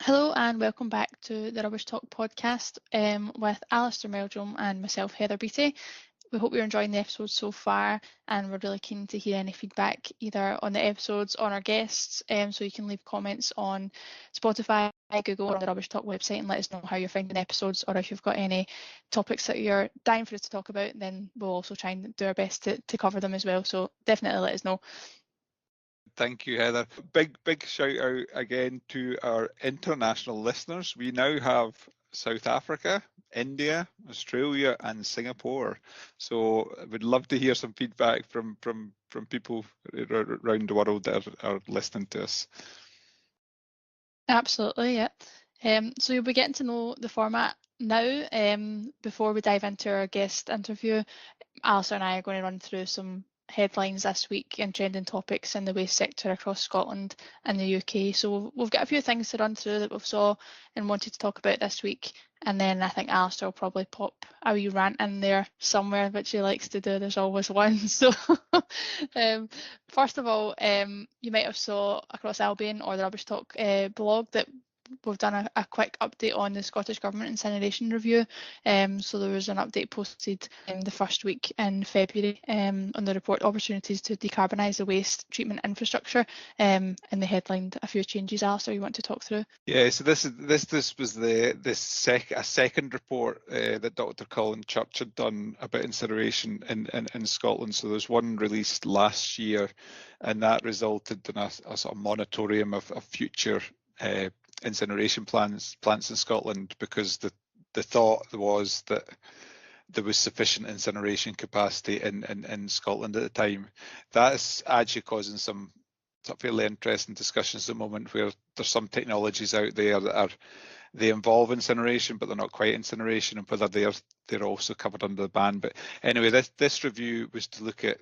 Hello and welcome back to the Rubbish Talk podcast with Alistair Meldrum and myself, Heather Beattie. We hope you're enjoying the episodes so far, and we're really keen to hear any feedback either on the episodes, on our guests, so you can leave comments on Spotify, Google, or on the Rubbish Talk website and let us know how you're finding the episodes, or if you've got any topics that you're dying for us to talk about, then we'll also try and do our best to cover them as well, so definitely let us know. Thank you, Heather. Big shout out again to our international listeners. We now have South Africa, India, Australia, and Singapore. So I would love to hear some feedback from people around the world that are listening to us. Absolutely, yeah. So you'll be getting to know the format now. Before we dive into our guest interview, Alistair and I are going to run through some headlines this week and trending topics in the waste sector across Scotland and the UK. So we've got a few things to run through that we've saw and wanted to talk about this week. And then I think Alistair will probably pop a wee rant in there somewhere, which he likes to do. There's always one. So first of all, you might have saw across Albion or the Rubbish Talk blog that we've done a quick update on the Scottish Government incineration review. So there was an update posted in the first week in February on the report Opportunities to Decarbonise the Waste Treatment Infrastructure, and they headlined a few changes. Alistair, you want to talk through? Yeah, so this was a second report that Dr. Colin Church had done about incineration in Scotland. So there's one released last year, and that resulted in a sort of moratorium of future incineration plants in Scotland, because the thought was that there was sufficient incineration capacity in Scotland at the time. That's actually causing some fairly interesting discussions at the moment, where there's some technologies out there that they involve incineration, but they're not quite incineration, and whether they're also covered under the ban. But anyway, this review was to look at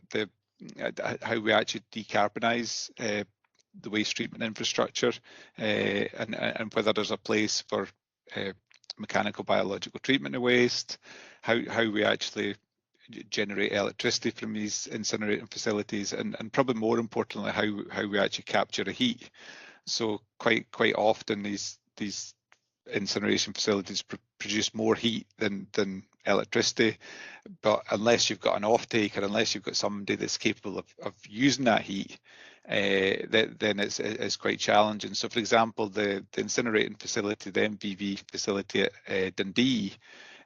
how we actually decarbonise the waste treatment infrastructure, and whether there's a place for mechanical biological treatment of waste, how we actually generate electricity from these incinerating facilities, and probably more importantly, how we actually capture the heat. So quite often these incineration facilities produce more heat than electricity, but unless you've got an offtake, or unless you've got somebody that's capable of using that heat, then it's quite challenging. So for example, the incinerating facility, the MVV facility at Dundee,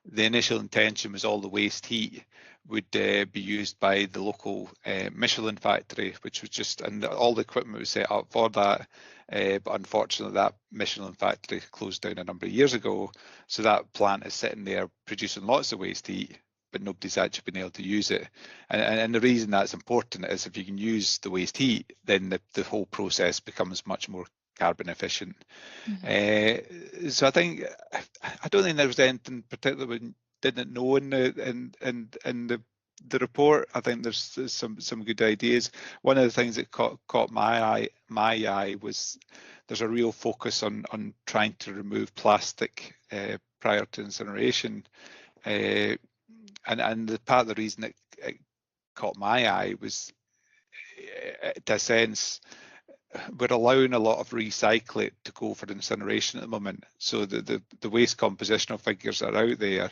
the initial intention was all the waste heat would be used by the local Michelin factory, which was and all the equipment was set up for that. But unfortunately, that Michelin factory closed down a number of years ago. So that plant is sitting there producing lots of waste heat, but nobody's actually been able to use it. And the reason that's important is if you can use the waste heat, then the whole process becomes much more carbon efficient. Mm-hmm. So I don't think there was anything particular we didn't know in the report. I think there's some good ideas. One of the things that caught my eye was there's a real focus on trying to remove plastic prior to incineration. And the part of the reason it caught my eye was, to a sense, we're allowing a lot of recycling to go for incineration at the moment. So the waste compositional figures that are out there,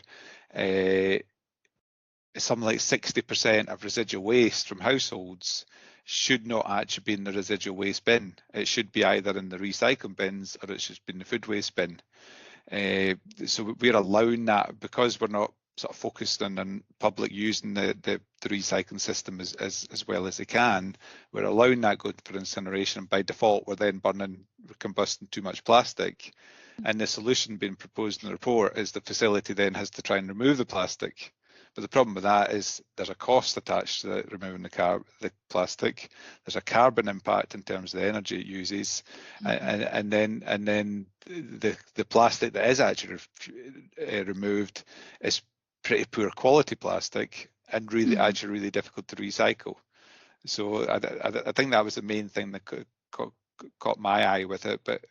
something like 60% of residual waste from households should not actually be in the residual waste bin. It should be either in the recycling bins, or it should be in the food waste bin. So we're allowing that because we're not sort of focused on public using the recycling system as well as they can. We're allowing that going for incineration. By default, we're then combusting too much plastic. And the solution being proposed in the report is the facility then has to try and remove the plastic. But the problem with that is there's a cost attached to removing the plastic. There's a carbon impact in terms of the energy it uses, and then the plastic that is actually removed is pretty poor quality plastic and really difficult to recycle. So I think that was the main thing that caught my eye with it. But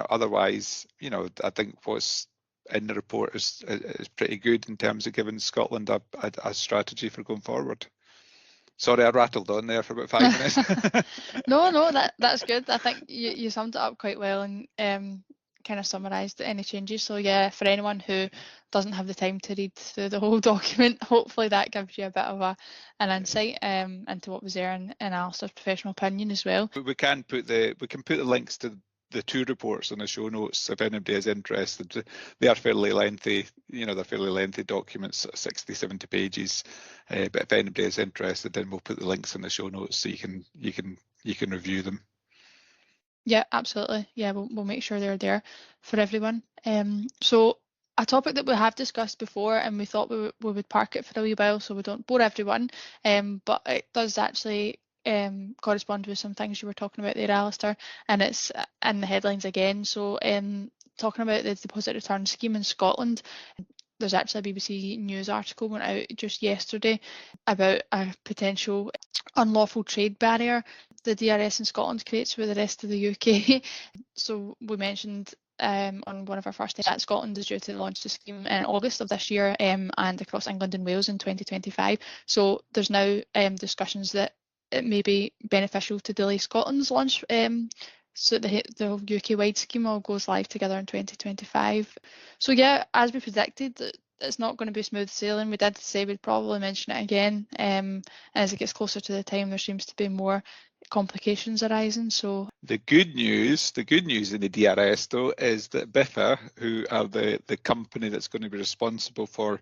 otherwise, I think what's in the report is pretty good in terms of giving Scotland a strategy for going forward. Sorry, I rattled on there for about 5 minutes. No, that's good. I think you summed it up quite well, and kind of summarised any changes. So yeah, for anyone who doesn't have the time to read through the whole document, hopefully that gives you a bit of an insight into what was there in Alistair's professional opinion as well. We can put the links to the two reports in the show notes if anybody is interested. They are fairly lengthy, they're fairly lengthy documents, 60, 70 pages. But if anybody is interested, then we'll put the links in the show notes so you can review them. Yeah, absolutely. Yeah, we'll make sure they're there for everyone. So a topic that we have discussed before, and we thought we would park it for a wee while so we don't bore everyone, but it does actually correspond with some things you were talking about there, Alistair, and it's in the headlines again. So talking about the deposit return scheme in Scotland, there's actually a BBC News article went out just yesterday about a potential unlawful trade barrier the DRS in Scotland creates with the rest of the UK. So we mentioned on one of our first days that Scotland is due to launch the scheme in August of this year and across England and Wales in 2025. So there's now discussions that it may be beneficial to delay Scotland's launch so the UK-wide scheme all goes live together in 2025. So yeah, as we predicted, it's not going to be smooth sailing. We did say we'd probably mention it again. As it gets closer to the time, there seems to be more complications arising. So the good news in the DRS though is that BIFA, who are the company that's going to be responsible for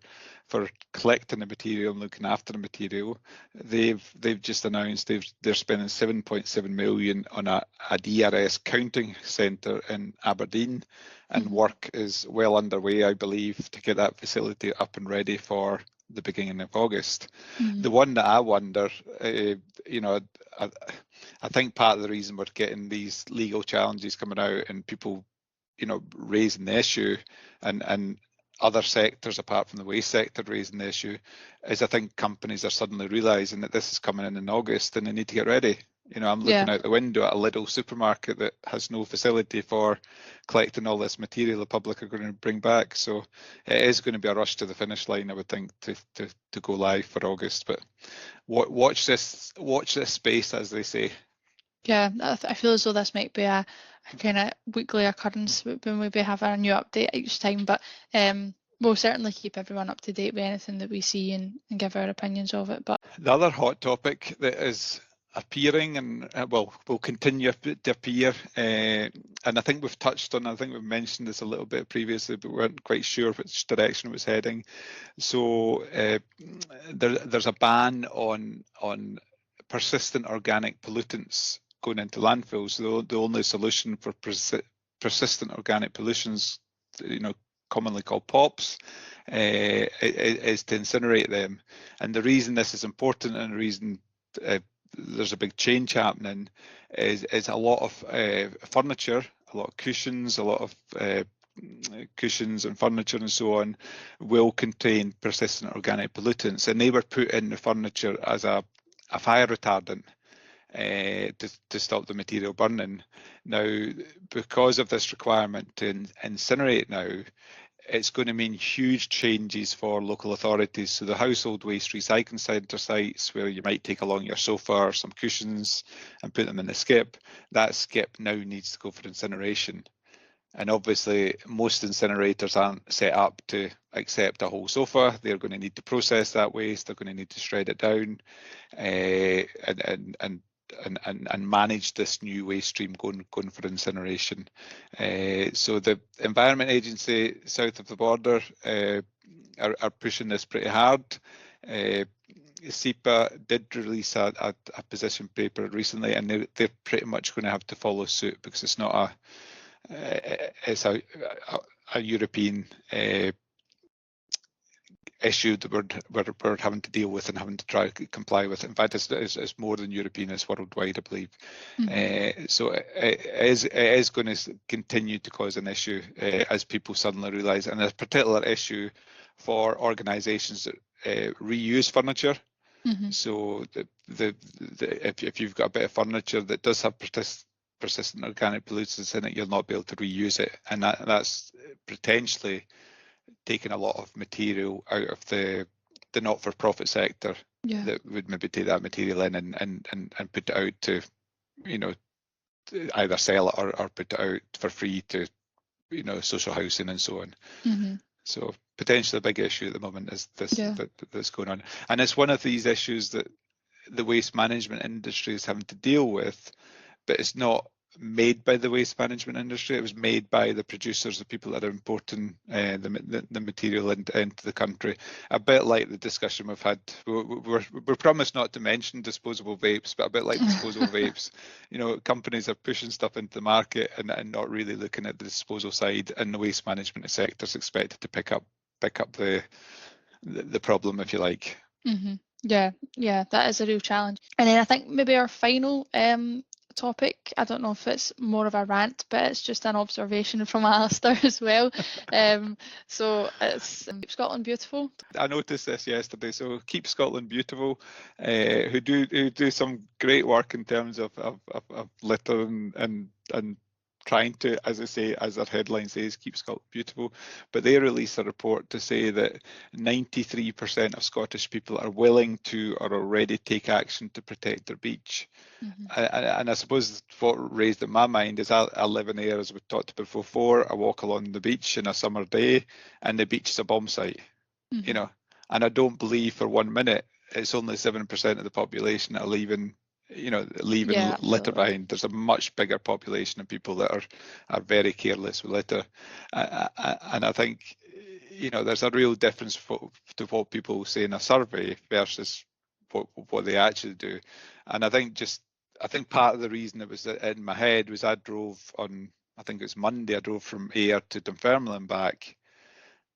collecting the material and looking after the material, they've just announced they're spending 7.7 million on a DRS counting centre in Aberdeen, and work is well underway, I believe, to get that facility up and ready for the beginning of August. The one that I wonder, I think part of the reason we're getting these legal challenges coming out and people, raising the issue and other sectors apart from the waste sector raising the issue is I think companies are suddenly realising that this is coming in August and they need to get ready. I'm looking out the window at a little supermarket that has no facility for collecting all this material the public are going to bring back. So it is going to be a rush to the finish line, I would think, to go live for August. But watch this space, as they say. Yeah, I feel as though this might be a kind of weekly occurrence when we have a new update each time. But we'll certainly keep everyone up to date with anything that we see and give our opinions of it. But the other hot topic that is appearing and will continue to appear, and I think we've touched on, I think we've mentioned this a little bit previously, but we weren't quite sure which direction it was heading. So there's a ban on persistent organic pollutants going into landfills. The only solution for persistent organic pollutions, commonly called POPs, is to incinerate them. And the reason this is important and the reason there's a big change happening is a lot of furniture, a lot of cushions, a lot of cushions and furniture and so on will contain persistent organic pollutants, and they were put in the furniture as a fire retardant to stop the material burning. Now, because of this requirement to incinerate now, it's going to mean huge changes for local authorities. So the household waste recycling centre sites where you might take along your sofa or some cushions and put them in the skip, that skip now needs to go for incineration. And obviously most incinerators aren't set up to accept a whole sofa. They're going to need to process that waste. They're going to need to shred it down and manage this new waste stream going for incineration. So the Environment Agency south of the border are pushing this pretty hard. SEPA did release a position paper recently, and they're pretty much going to have to follow suit because it's not it's a European issue that we're having to deal with and having to try to comply with. In fact, it's more than European, it's worldwide, I believe. So it is going to continue to cause an issue as people suddenly realise, and a particular issue for organisations that reuse furniture. So if you've got a bit of furniture that does have persistent organic pollutants in it, you'll not be able to reuse it, and that's potentially taking a lot of material out of the not-for-profit sector that would maybe take that material in and put it out to, either sell it or put it out for free to, social housing and so on. Mm-hmm. So potentially a big issue at the moment is this that's going on, and it's one of these issues that the waste management industry is having to deal with, but it's not made by the waste management industry. It was made by the producers, the people that are importing the material into the country. A bit like the discussion we've had. We're promised not to mention disposable vapes, but a bit like disposable vapes. Companies are pushing stuff into the market and not really looking at the disposal side, and the waste management sector is expected to pick up the problem, if you like. Mm-hmm. Yeah, that is a real challenge. And then I think maybe our final topic, I don't know if it's more of a rant, but it's just an observation from Alistair as well. So it's Keep Scotland Beautiful. I noticed this yesterday. So Keep Scotland Beautiful, who do some great work in terms of litter and trying to, as I say, as their headline says, keep Scotland beautiful. But they released a report to say that 93% of Scottish people are willing to or already take action to protect their beach. Mm-hmm. And I suppose what raised in my mind is I live in there, as we've talked about before. I walk along the beach in a summer day and the beach is a bomb site, mm-hmm. And I don't believe for 1 minute it's only 7% of the population that are leaving litter behind. There's a much bigger population of people that are very careless with litter, and I think there's a real difference to what people say in a survey versus what they actually do. And I think part of the reason it was in my head was I drove on, I think it was Monday, I drove from Ayr to Dunfermline and back,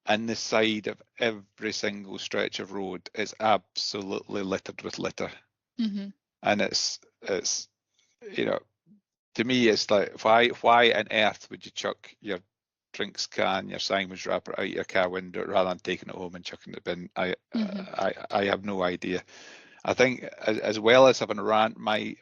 and the side of every single stretch of road is absolutely littered with litter. Mm-hmm. And it's to me it's like, why on earth would you chuck your drinks can, your sandwich wrapper out your car window rather than taking it home and chucking it in? I have no idea. I think as well as having a rant, my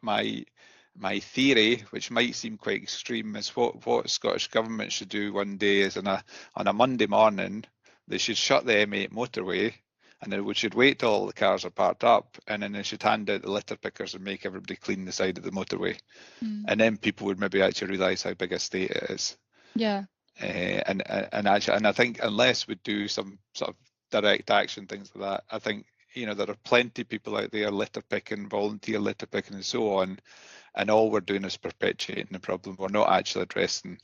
theory, which might seem quite extreme, is what Scottish Government should do one day is on a Monday morning, they should shut the M8 motorway, and then we should wait till all the cars are parked up, and then they should hand out the litter pickers and make everybody clean the side of the motorway. And then people would maybe actually realise how big a state it is. Yeah. And I think unless we do some sort of direct action, things like that, I think there are plenty of people out there litter picking, volunteer litter picking, and so on, and all we're doing is perpetuating the problem. We're not actually addressing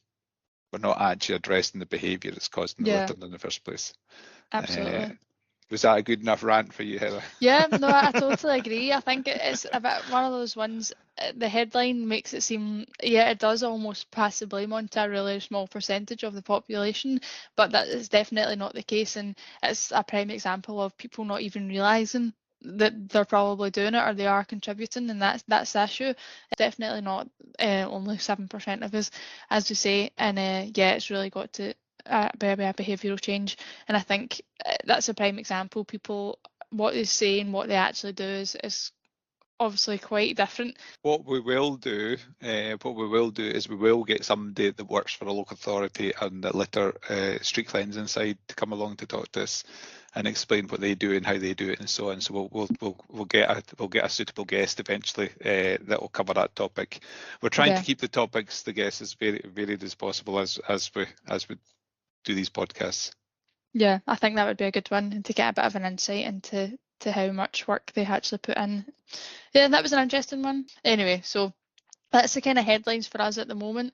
the behaviour that's causing the litter in the first place. Absolutely. Was that a good enough rant for you, Heather? Yeah, no, I totally agree. I think it's a bit one of those ones, the headline makes it seem, it does almost pass the blame onto a really small percentage of the population, but that is definitely not the case, and it's a prime example of people not even realising that they're probably doing it or they are contributing, and that's the issue. It's definitely not only 7% of us, as you say, and it's really got to be a behavioural change, and I think that's a prime example. People, what they say and what they actually do is obviously quite different. What we will do is we will get somebody that works for a local authority and the litter street cleansing side to come along to talk to us and explain what they do and how they do it and so on. So we'll get a suitable guest eventually that will cover that topic. We're trying to keep the topics, the guests, as varied as possible as we do these podcasts. Yeah, I think that would be a good one, and to get a bit of an insight into how much work they actually put in. Yeah, that was an interesting one. Anyway, so that's the kind of headlines for us at the moment.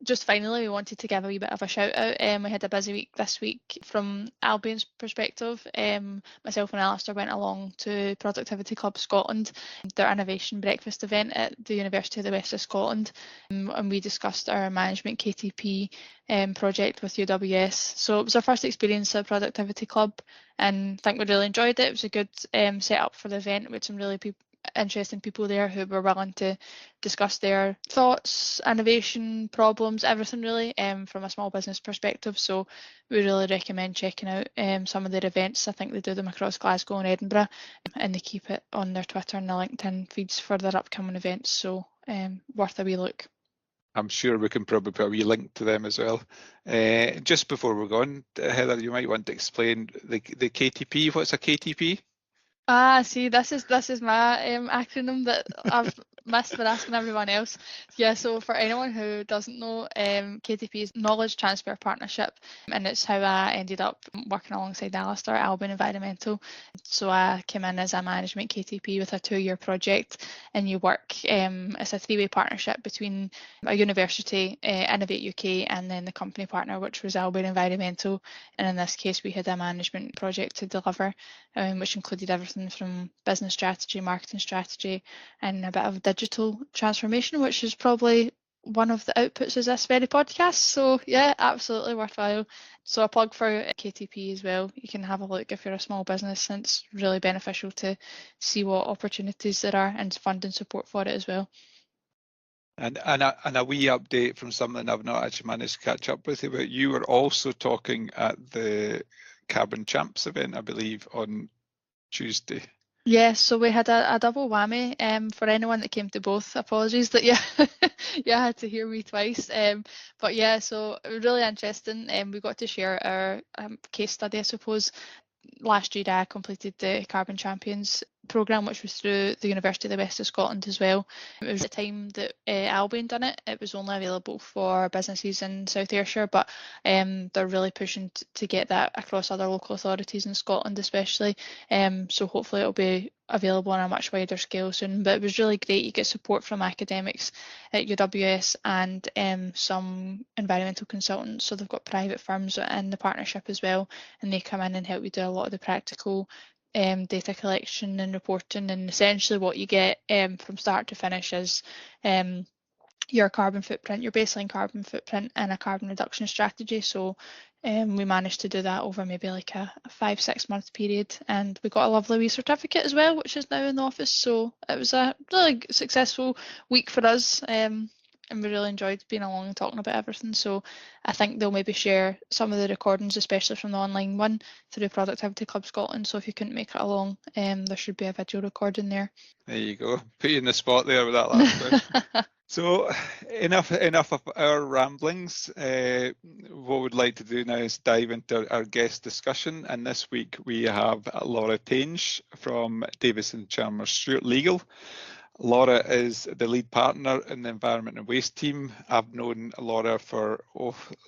Just finally, we wanted to give a wee bit of a shout out. We had a busy week this week from Albion's perspective. Myself and Alistair went along to Productivity Club Scotland, their innovation breakfast event at the University of the West of Scotland, and we discussed our management KTP project with UWS. So it was our first experience at Productivity Club, and I think we really enjoyed it. It was a good setup for the event with some really interesting people there who were willing to discuss their thoughts, innovation, problems, everything really, from a small business perspective. So we really recommend checking out some of their events. I think they do them across Glasgow and Edinburgh, and they keep it on their Twitter and their LinkedIn feeds for their upcoming events. So worth a wee look. I'm sure we can probably put a wee link to them as well. Just before we're going, Heather, you might want to explain the KTP. What's a KTP? See, this is my acronym that I've missed for asking everyone else. Yeah, so for anyone who doesn't know, KTP is Knowledge Transfer Partnership, and it's how I ended up working alongside Alistair at Albion Environmental. So I came in as a management KTP with a 2-year project, and you work, it's a 3-way partnership between a university, Innovate UK, and then the company partner, which was Albion Environmental. And in this case, we had a management project to deliver, which included everything from business strategy, marketing strategy, and a bit of digital transformation, which is probably one of the outputs of this very podcast. So yeah, absolutely worthwhile. So a plug for KTP as well. You can have a look if you're a small business, and it's really beneficial to see what opportunities there are and funding support for it as well. And a wee update from something I've not actually managed to catch up with you, but you were also talking at the Carbon Champs event, I believe, on Tuesday. Yes, so we had a double whammy. For anyone that came to both, apologies that you had to hear me twice. But yeah, so it was really interesting. We got to share our case study, I suppose. Last year I completed the Carbon Champions programme, which was through the University of the West of Scotland as well. It was the time that Albion done it. It was only available for businesses in South Ayrshire, but they're really pushing to get that across other local authorities in Scotland especially. So hopefully it'll be available on a much wider scale soon. But it was really great. You get support from academics at UWS and some environmental consultants. So they've got private firms in the partnership as well, and they come in and help you do a lot of the practical data collection and reporting. And essentially what you get from start to finish is your carbon footprint, your baseline carbon footprint, and a carbon reduction strategy. So we managed to do that over maybe like a 5-6 month period, and we got a lovely wee certificate as well, which is now in the office. So it was a really successful week for us, and we really enjoyed being along and talking about everything. So I think they'll maybe share some of the recordings, especially from the online one, through Productivity Club Scotland. So if you couldn't make it along, there should be a video recording there. There you go. Put you in the spot there with that last question. So enough of our ramblings. What we'd like to do now is dive into our guest discussion. And this week we have Laura Tainsh from Davidson Chalmers Stewart Legal. Laura is the lead partner in the Environment and Waste team. I've known Laura for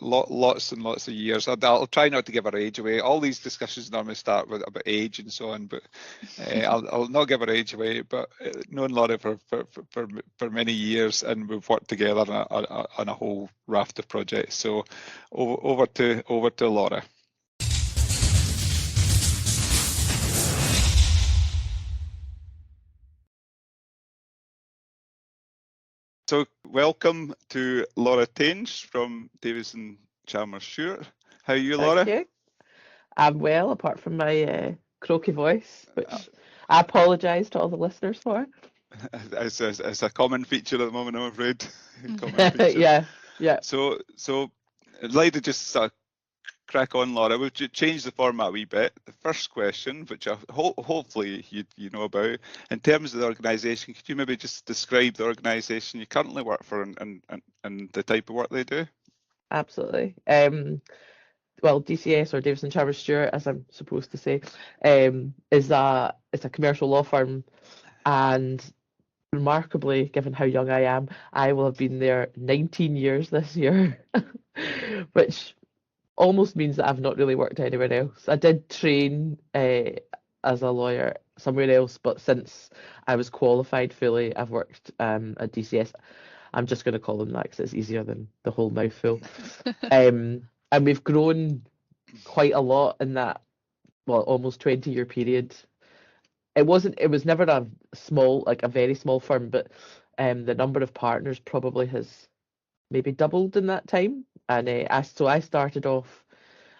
lots and lots of years. I'll try not to give her age away. All these discussions normally start with about age and so on, but I'll not give her age away. But known Laura for many years, and we've worked together on a whole raft of projects. So over to Laura. So welcome to Laura Tainsh from Davidson Chalmers Stewart. How are you, Laura? Thank you. I'm well, apart from my croaky voice, which I apologise to all the listeners for. It's a common feature at the moment, I'm afraid. Yeah. So I'd like to just crack on, Laura. We've changed the format a wee bit. The first question, which hopefully you know about, in terms of the organisation, could you maybe just describe the organisation you currently work for and the type of work they do? Absolutely. Well, DCS, or Davidson Chalmers Stewart, as I'm supposed to say, it's a commercial law firm, and remarkably, given how young I am, I will have been there 19 years this year, which almost means that I've not really worked anywhere else. I did train as a lawyer somewhere else, but since I was qualified fully, I've worked at DCS. I'm just going to call them that because it's easier than the whole mouthful. And we've grown quite a lot in that, well, almost 20-year period. It was never a very small firm, but the number of partners probably has maybe doubled in that time. And so I started off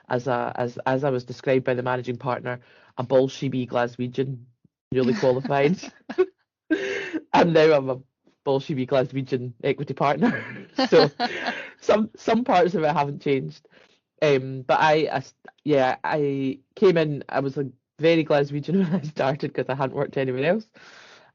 as I was described by the managing partner, a Bolshevik Glaswegian, newly qualified. And now I'm a Bolshevik Glaswegian equity partner. So some parts of it haven't changed. But I came in. I was a very Glaswegian when I started because I hadn't worked anywhere else,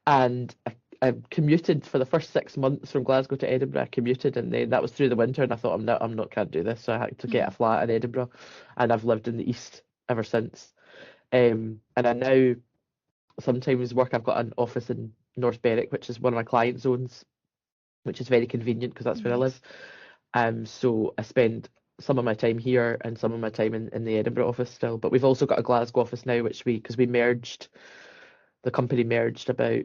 and I commuted for the first 6 months from Glasgow to Edinburgh. I commuted, and then that was through the winter, and I thought can't do this, so I had to get a flat in Edinburgh, and I've lived in the east ever since. And I now sometimes work. I've got an office in North Berwick, which is one of my client zones, which is very convenient because that's where I live. So I spend some of my time here and some of my time in the Edinburgh office still. But we've also got a Glasgow office now, because we merged, the company merged about,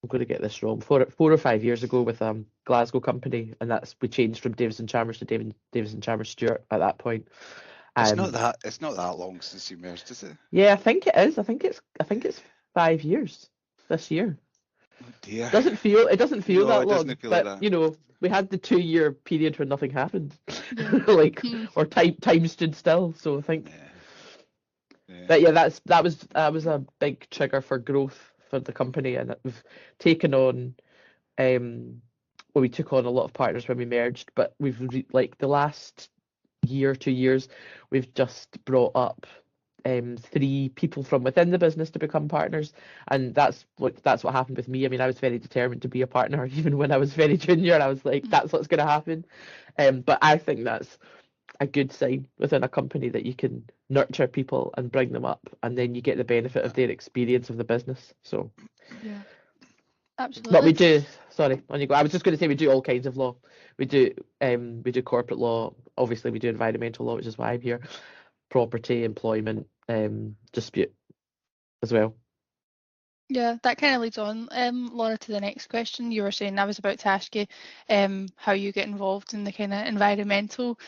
I'm going to get this wrong, 4 or 5 years ago with a Glasgow company, and we changed from Davidson Chalmers to Davidson Chalmers Stewart at that point. It's not that long since you merged, is it? Yeah, I think it is. I think it's 5 years this year. Oh dear. It doesn't feel No, that it long, doesn't feel like but that. we had the 2 year period where nothing happened, or time stood still. So I think, but yeah, that was a big trigger for growth for the company, and we've taken on, we took on a lot of partners when we merged, but we've like the last year, 2 years, we've just brought up 3 people from within the business to become partners, and that's what happened with me. I mean, I was very determined to be a partner even when I was very junior. I was like, that's what's going to happen. But I think that's a good sign within a company, that you can nurture people and bring them up, and then you get the benefit of their experience of the business. So Yeah, absolutely. but we do, sorry, on you go. I was just going to say we do all kinds of law. We do corporate law. Obviously, we do environmental law, which is why I'm here. Property, employment, dispute as well. Yeah, that kind of leads on, Laura, to the next question. You were saying, I was about to ask you how you get involved in the kind of environmental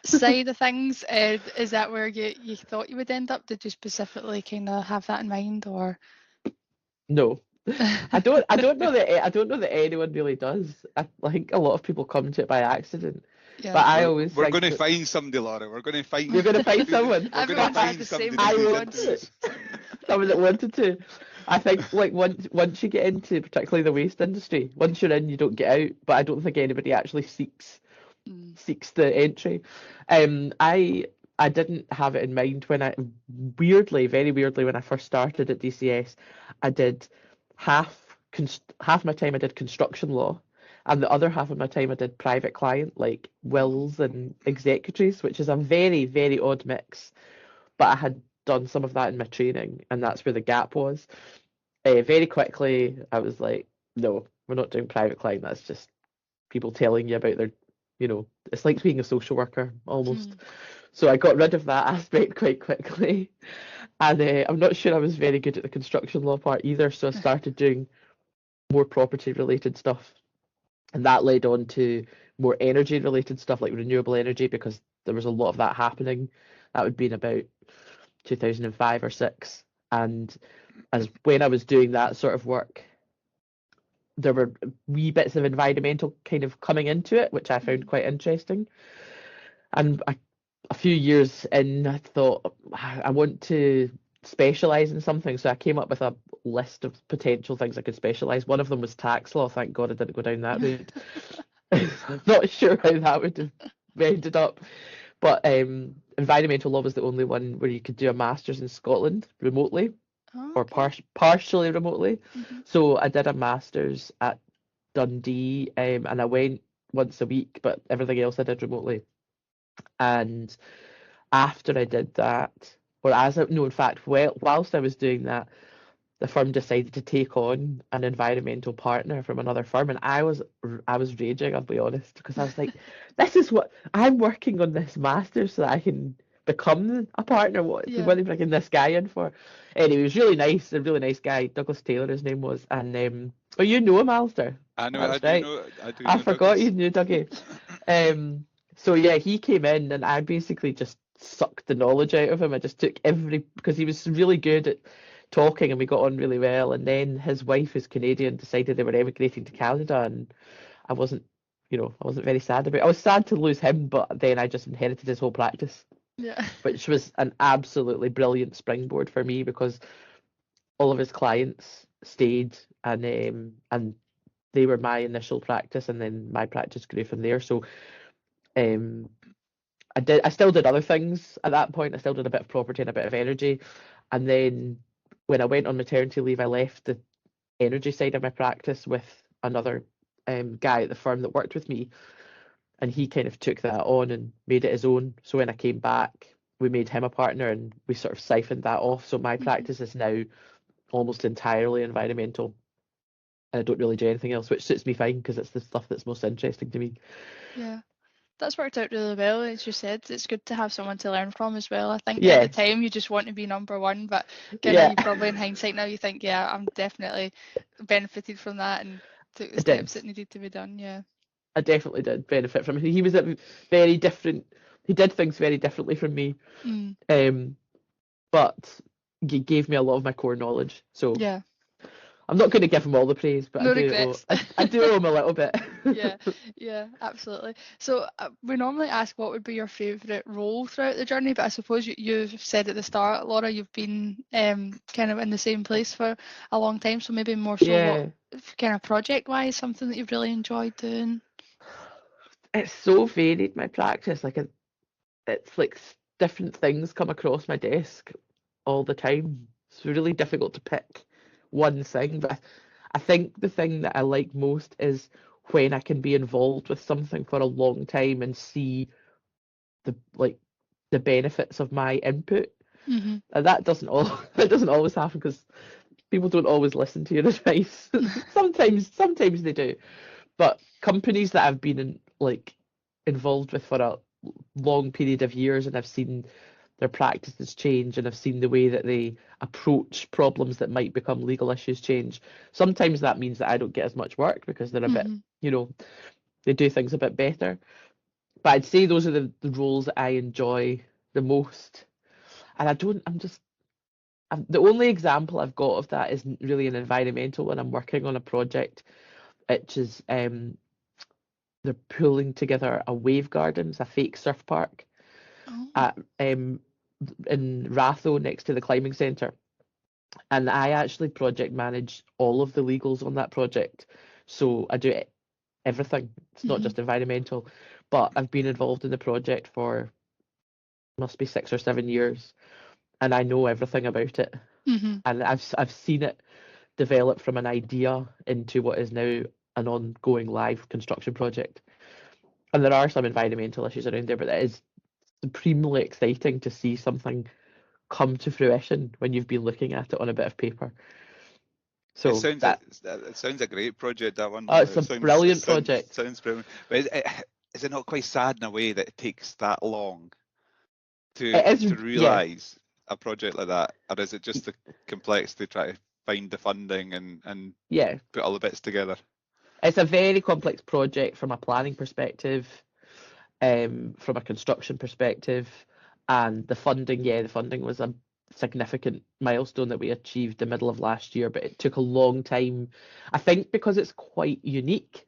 side of things. Is that where you thought you would end up? Did you specifically kind of have that in mind, or? No, I don't know that anyone really does. I think a lot of people come to it by accident. Yeah. But I always We're think going to that find somebody, Laura. We're going to find. you're going to find someone. We're going to Everyone's had find the somebody same to do response. interviews. Someone that wanted to. I think like once you get into particularly the waste industry, once you're in, you don't get out. But I don't think anybody actually seeks the entry. I didn't have it in mind when very weirdly, when I first started at DCS, I did half my time I did construction law, and the other half of my time I did private client, like wills and executories, which is a very, very odd mix. But I had done some of that in my training, and that's where the gap was. Very quickly, I was like, no, we're not doing private client. That's just people telling you about their, it's like being a social worker almost. So I got rid of that aspect quite quickly. And I'm not sure I was very good at the construction law part either. So I started doing more property related stuff. And that led on to more energy related stuff, like renewable energy, because there was a lot of that happening. That would be in about 2005 or 6. And when I was doing that sort of work, there were wee bits of environmental kind of coming into it, which I found quite interesting. And a few years in, I thought, I want to specialise in something. So I came up with a list of potential things I could specialise. One of them was tax law. Thank God I didn't go down that route. I'm not sure how that would have ended up. But environmental law was the only one where you could do a master's in Scotland remotely, or partially remotely. So I did a master's at Dundee, and I went once a week, but everything else I did remotely. And after I did that, in fact, whilst I was doing that, the firm decided to take on an environmental partner from another firm, and I was raging, I'll be honest, because I was like, this is what I'm working on, this master, so that I can become a partner. What are they bringing this guy in for? Anyway, he was really nice, a really nice guy. Douglas Taylor, his name was, and you know him, Alistair. I know. That's I right. do know. I forgot Douglas. you knew Dougie. So yeah, he came in, and I basically just sucked the knowledge out of him. I just took because he was really good at talking, and we got on really well. And then his wife, who's Canadian, decided they were emigrating to Canada, and I wasn't very sad about it. I was sad to lose him, but then I just inherited his whole practice. Yeah. Which was an absolutely brilliant springboard for me, because all of his clients stayed, and they were my initial practice, and then my practice grew from there. So I still did other things at that point. I still did a bit of property and a bit of energy. And then when I went on maternity leave, I left the energy side of my practice with another guy at the firm that worked with me. And he kind of took that on and made it his own. So when I came back, we made him a partner, and we sort of siphoned that off. So my practice is now almost entirely environmental. and I don't really do anything else, which suits me fine because it's the stuff that's most interesting to me. Yeah. That's worked out really well, as you said. It's good to have someone to learn from as well. I think Yeah. at the time you just want to be number one, but kind of Yeah. you probably in hindsight now you think, yeah, I'm definitely benefited from that and took the I steps did. that needed to be done. Yeah. I definitely did benefit from it. He was a very different. He did things very differently from me, but he gave me a lot of my core knowledge. So Yeah. I'm not going to give him all the praise, but No I do. regrets. I do owe him a little bit. Yeah, absolutely. So we normally ask what would be your favourite role throughout the journey, but I suppose you've said at the start, Laura, you've been kind of in the same place for a long time, so maybe more so Yeah. what kind of project-wise, something that you've really enjoyed doing? It's so varied, my practice. Like it's like different things come across my desk all the time. It's really difficult to pick one thing, but I think the thing that I like most is when I can be involved with something for a long time and see the benefits of my input. And that doesn't always happen because people don't always listen to your advice. sometimes they do. But companies that I've been involved with for a long period of years, and I've seen their practices change, and I've seen the way that they approach problems that might become legal issues change. Sometimes that means that I don't get as much work because they're a bit, they do things a bit better. But I'd say those are the roles that I enjoy the most. And the only example I've got of that isn't really an environmental one. I'm working on a project which is they're pulling together a wave garden, it's a fake surf park at in Ratho next to the climbing centre. And I actually project manage all of the legals on that project. So I do everything. It's not just environmental, but I've been involved in the project for must be 6 or 7 years, and I know everything about it. And I've seen it develop from an idea into what is now an ongoing live construction project. And there are some environmental issues around there, but it is supremely exciting to see something come to fruition when you've been looking at it on a bit of paper. So it sounds a great project, that one. Oh, it's a brilliant project. Sounds brilliant. But is it not quite sad in a way that it takes that long to realise a project like that? Or is it just the complexity to try to find the funding and put all the bits together? It's a very complex project from a planning perspective, from a construction perspective, and the funding was a significant milestone that we achieved the middle of last year, but it took a long time. I think because it's quite unique,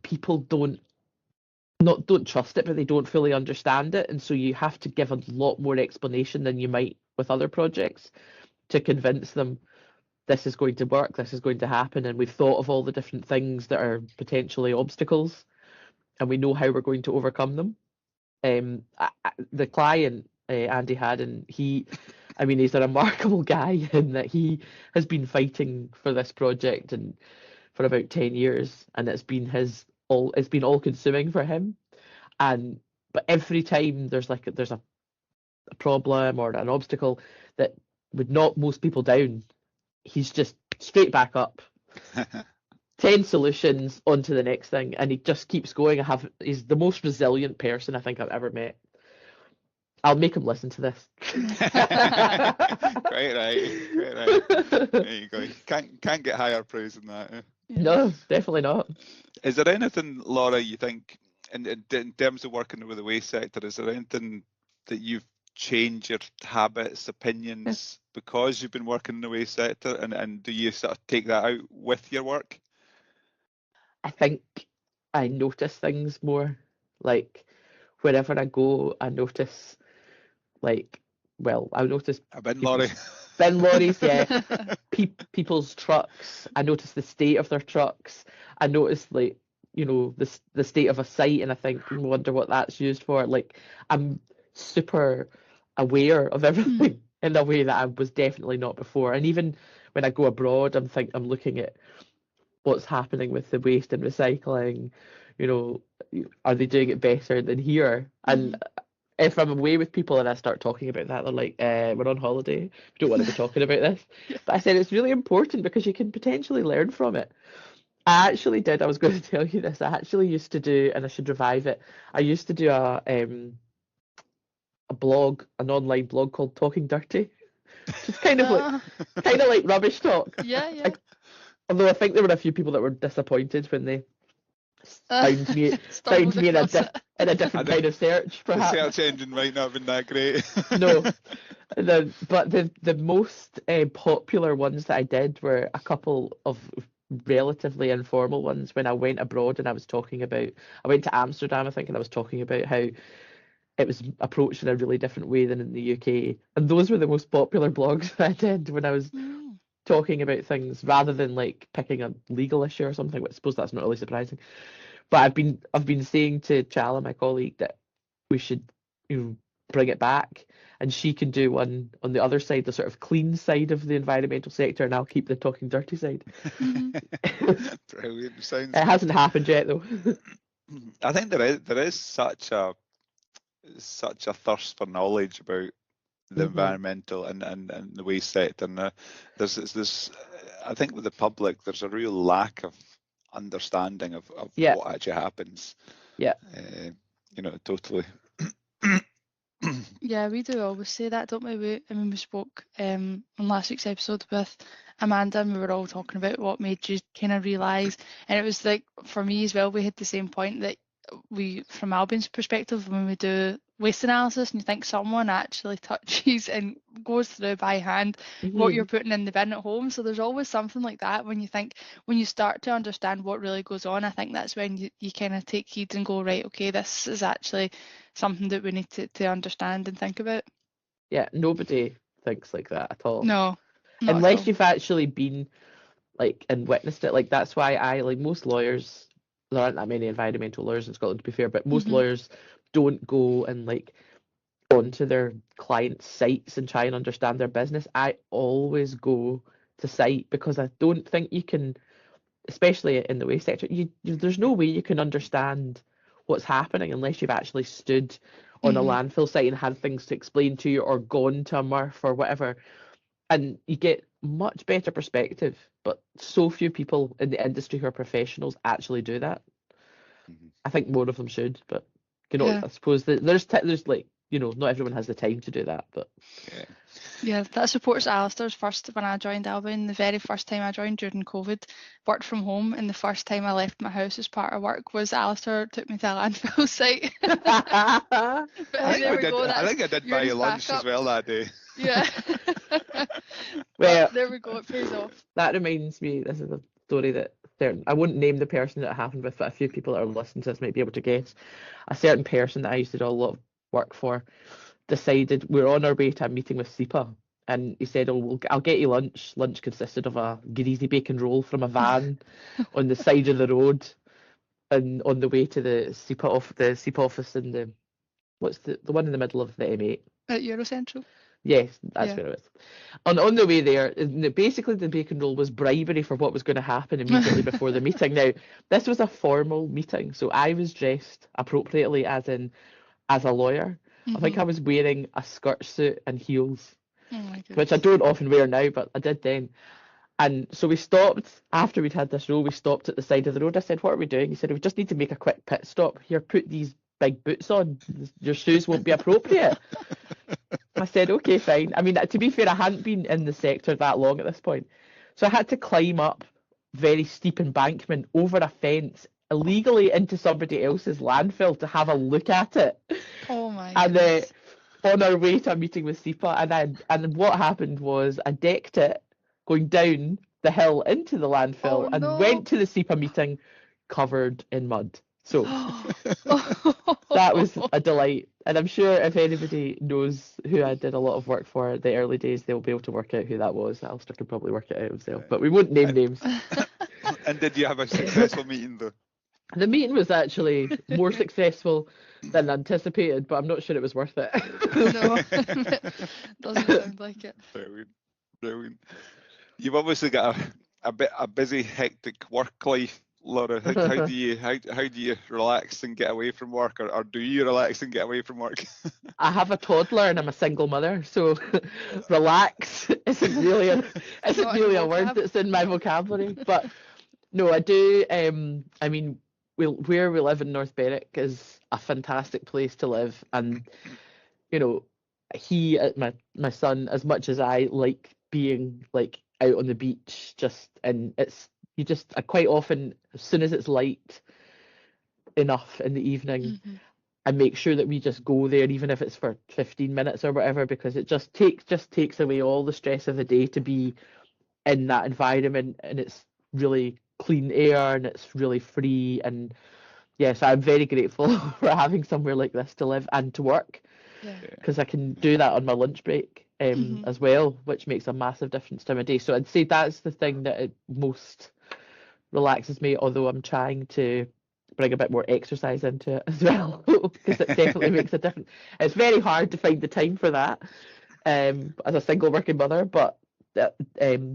people don't trust it, but they don't fully understand it, and so you have to give a lot more explanation than you might with other projects to convince them this is going to work, this is going to happen, and we've thought of all the different things that are potentially obstacles, and we know how we're going to overcome them. The client, Andy Haddon, he's a remarkable guy in that he has been fighting for this project and for about 10 years, and it's been all consuming for him. But every time there's a problem or an obstacle that would knock most people down, he's just straight back up. 10 solutions onto the next thing, and he just keeps going. He's the most resilient person I think I've ever met. I'll make him listen to this. Quite right. There you go. Can't get higher praise than that. No, definitely not. Is there anything, Laura, you think, in terms of working with the waste sector, is there anything that you've changed your habits, opinions because you've been working in the waste sector, and do you sort of take that out with your work? I think I notice things more. Like wherever I go, I notice I notice bin lorry. Bin lorries, yeah. People's trucks. I notice the state of their trucks. I notice the state of a site, and I think, I wonder what that's used for. Like, I'm super aware of everything in a way that I was definitely not before. And even when I go abroad, I'm looking at what's happening with the waste and recycling. Are they doing it better than here? And if I'm away with people and I start talking about that, they're like, we're on holiday. We don't want to be talking about this. Yeah. But I said it's really important because you can potentially learn from it. I actually did. I was going to tell you this. I actually used to do, and I should revive it. I used to do a blog, an online blog called Talking Dirty. Just kind of like rubbish talk. Yeah. Although I think there were a few people that were disappointed when they found me Stumbled in across it. a different kind of search, The perhaps. search engine might not have been that great. No. But the most popular ones that I did were a couple of relatively informal ones when I went abroad and I went to Amsterdam, I think, and I was talking about how it was approached in a really different way than in the UK. And those were the most popular blogs that I did when I was talking about things rather than like picking a legal issue or something. But I suppose that's not really surprising. But I've been saying to Chala, my colleague, that we should bring it back, and she can do one on the other side, the sort of clean side of the environmental sector, and I'll keep the talking dirty side. Brilliant. Sounds. It hasn't happened yet though. I think there is such a thirst for knowledge about the environmental and the waste sector, and there's I think with the public there's a real lack of understanding of what actually happens. Yeah. Totally. Yeah, we do always say that, don't we? We spoke on last week's episode with Amanda, and we were all talking about what made you kind of realise, and it was like, for me as well, we had the same point that we, from Albion's perspective, when we do waste analysis and you think someone actually touches and goes through by hand what you're putting in the bin at home, so there's always something like that when you start to understand what really goes on. I think that's when you kind of take heed and go, right, okay, this is actually something that we need to understand and think about. Yeah, nobody thinks like that at all. No, unless you've actually been like and witnessed it. Like that's why I like most lawyers. There aren't that many environmental lawyers in Scotland, to be fair, but most lawyers don't go and like onto their clients' sites and try and understand their business. I always go to site because I don't think you can, especially in the waste sector, there's no way you can understand what's happening unless you've actually stood on a landfill site and had things to explain to you, or gone to a MRF or whatever, and you get much better perspective. But so few people in the industry who are professionals actually do that. I think more of them should, but I suppose that there's like, not everyone has the time to do that, but yeah, that supports Alistair's first. When I joined Albion, the very first time I joined during COVID, worked from home, and the first time I left my house as part of work was Alistair took me to a landfill site. I think I did buy you lunch as well that day. Yeah. Well, there we go, it pays off. That reminds me, this is a story that I wouldn't name the person that it happened with, but a few people that are listening to this might be able to guess. A certain person that I used to do a lot of work for decided we're on our way to a meeting with SEPA, and he said, I'll get you lunch. Lunch consisted of a greasy bacon roll from a van on the side of the road, and on the way to the SEPA office in the one in the middle of the M8 at Eurocentral. Yes, that's where it was. On the way there, basically the bacon roll was bribery for what was going to happen immediately before the meeting. Now, this was a formal meeting, so I was dressed appropriately as a lawyer. I think I was wearing a skirt suit and heels, which I don't often wear now, but I did then. And so we stopped, after we'd had this roll, we stopped at the side of the road. I said, what are we doing? He said, we just need to make a quick pit stop. Here, put these big boots on. Your shoes won't be appropriate. I said, okay, fine. I mean, to be fair, I hadn't been in the sector that long at this point. So I had to climb up very steep embankment over a fence illegally into somebody else's landfill to have a look at it. Oh my goodness. On our way to a meeting with SEPA, and what happened was I decked it going down the hill into the landfill and went to the SEPA meeting covered in mud. So that was a delight. And I'm sure if anybody knows who I did a lot of work for the early days, they'll be able to work out who that was. Alistair can probably work it out himself, but we won't name names. And did you have a successful meeting though? The meeting was actually more successful than anticipated, but I'm not sure it was worth it. No, doesn't sound like it. Brilliant. You've obviously got a busy, hectic work life Laura, how do you relax and get away from work, or do you relax and get away from work? I have a toddler and I'm a single mother, so relax isn't really a word vocab. that's in my vocabulary. But no, I do. I mean, where we live in North Berwick is a fantastic place to live, and you know, my son, as much as I like being like out on the beach, I quite often, as soon as it's light enough in the evening, I make sure that we just go there, even if it's for 15 minutes or whatever, because it just takes away all the stress of the day to be in that environment, and it's really clean air and it's really free. And yes, I'm very grateful for having somewhere like this to live and to work, Yeah. because I can do that on my lunch break as well, which makes a massive difference to my day. So I'd say that's the thing that it most relaxes me, although I'm trying to bring a bit more exercise into it as well, because it definitely makes a difference. It's very hard to find the time for that as a single working mother, but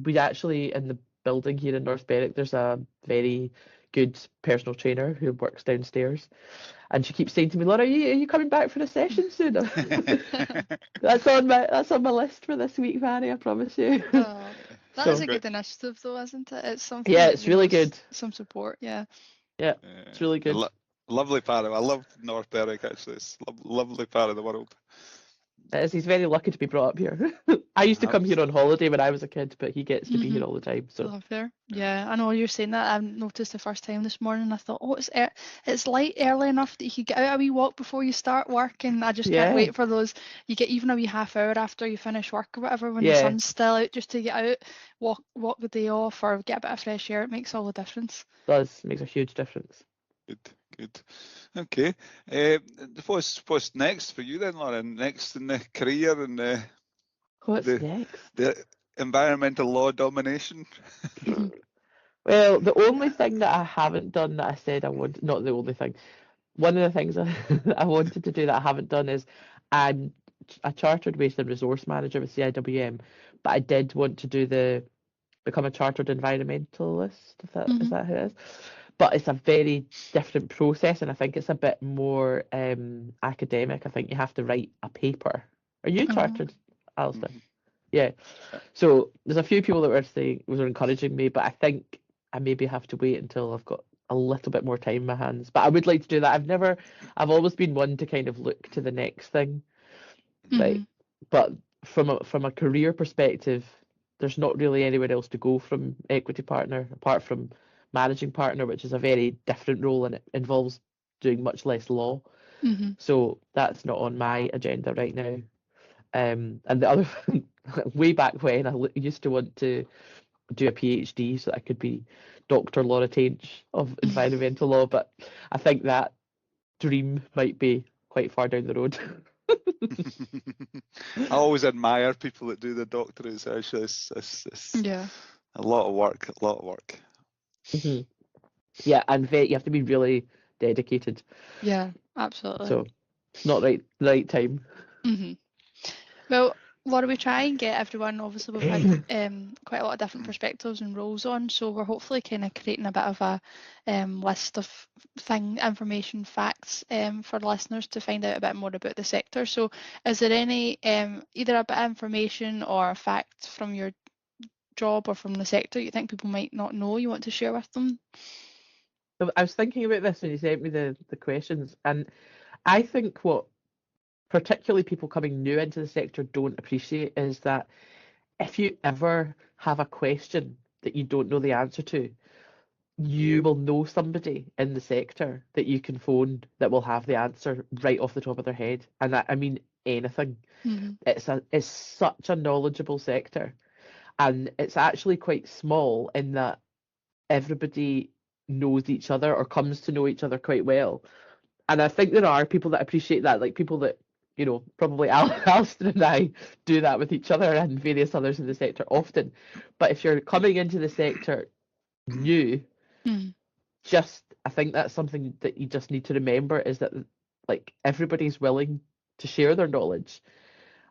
we actually, in the building here in North Berwick, there's a very good personal trainer who works downstairs, and she keeps saying to me, Laura, are you coming back for a session soon? That's on my list for this week, Vanny, I promise you. Oh, that is So a good initiative, though, isn't it? It's something yeah, that it's really needs good. some support. Yeah. Yeah, it's really good. Lovely part of. I love North Berwick, actually. It's a lovely part of the world. It is. He's very lucky to be brought up here. I used to come here on holiday when I was a kid, but he gets to be here all the time. So Love there. Yeah, I know you're saying that. I noticed the first time this morning. I thought, oh, it's light early enough that you could get out a wee walk before you start work, and I just can't Yeah. wait for those. You get even a wee half hour after you finish work or whatever, when the Yeah. sun's still out, just to get out, walk the day off, or get a bit of fresh air. It makes all the difference. makes a huge difference. Good. Okay. What's next for you then, Laura? Next in the career and What's next? the environmental law domination? Well, the only thing that I haven't done that I said I would, not the only thing, one of the things I wanted to do that I haven't done is I'm a chartered waste and resource manager with CIWM, but I did want to become a chartered environmentalist, if that is that who it is. But it's a very different process, and I think it's a bit more academic. I think you have to write a paper. Are you chartered, Alistair? Yeah. So there's a few people that were encouraging me, but I think I maybe have to wait until I've got a little bit more time in my hands. But I would like to do that. I've always been one to kind of look to the next thing, right? But from a career perspective, there's not really anywhere else to go from equity partner apart from managing partner, which is a very different role, and it involves doing much less law. So that's not on my agenda right now. And the other way back when, I used to want to do a PhD so that I could be Dr. Laura Tainsh of environmental law, but I think that dream might be quite far down the road. I always admire people that do the doctorates. Actually, it's a lot of work. Yeah, and you have to be really dedicated. Yeah, absolutely. So it's not the right time. Well, Laura, we try and get everyone, obviously we've had quite a lot of different perspectives and roles on, so we're hopefully kind of creating a bit of a list of information, facts for listeners to find out a bit more about the sector. So is there any, either a bit of information or a fact from your job or from the sector you think people might not know you want to share with them? I was thinking about this when you sent me the questions, and I think what particularly people coming new into the sector don't appreciate is that if you ever have a question that you don't know the answer to, you will know somebody in the sector that you can phone that will have the answer right off the top of their head. And that, I mean anything. It's such a knowledgeable sector, and it's actually quite small in that everybody knows each other or comes to know each other quite well. And I think there are people that appreciate that, like people that, you know, probably Alistair and I do that with each other and various others in the sector often. But if you're coming into the sector new, I think that's something that you just need to remember, is that like everybody's willing to share their knowledge,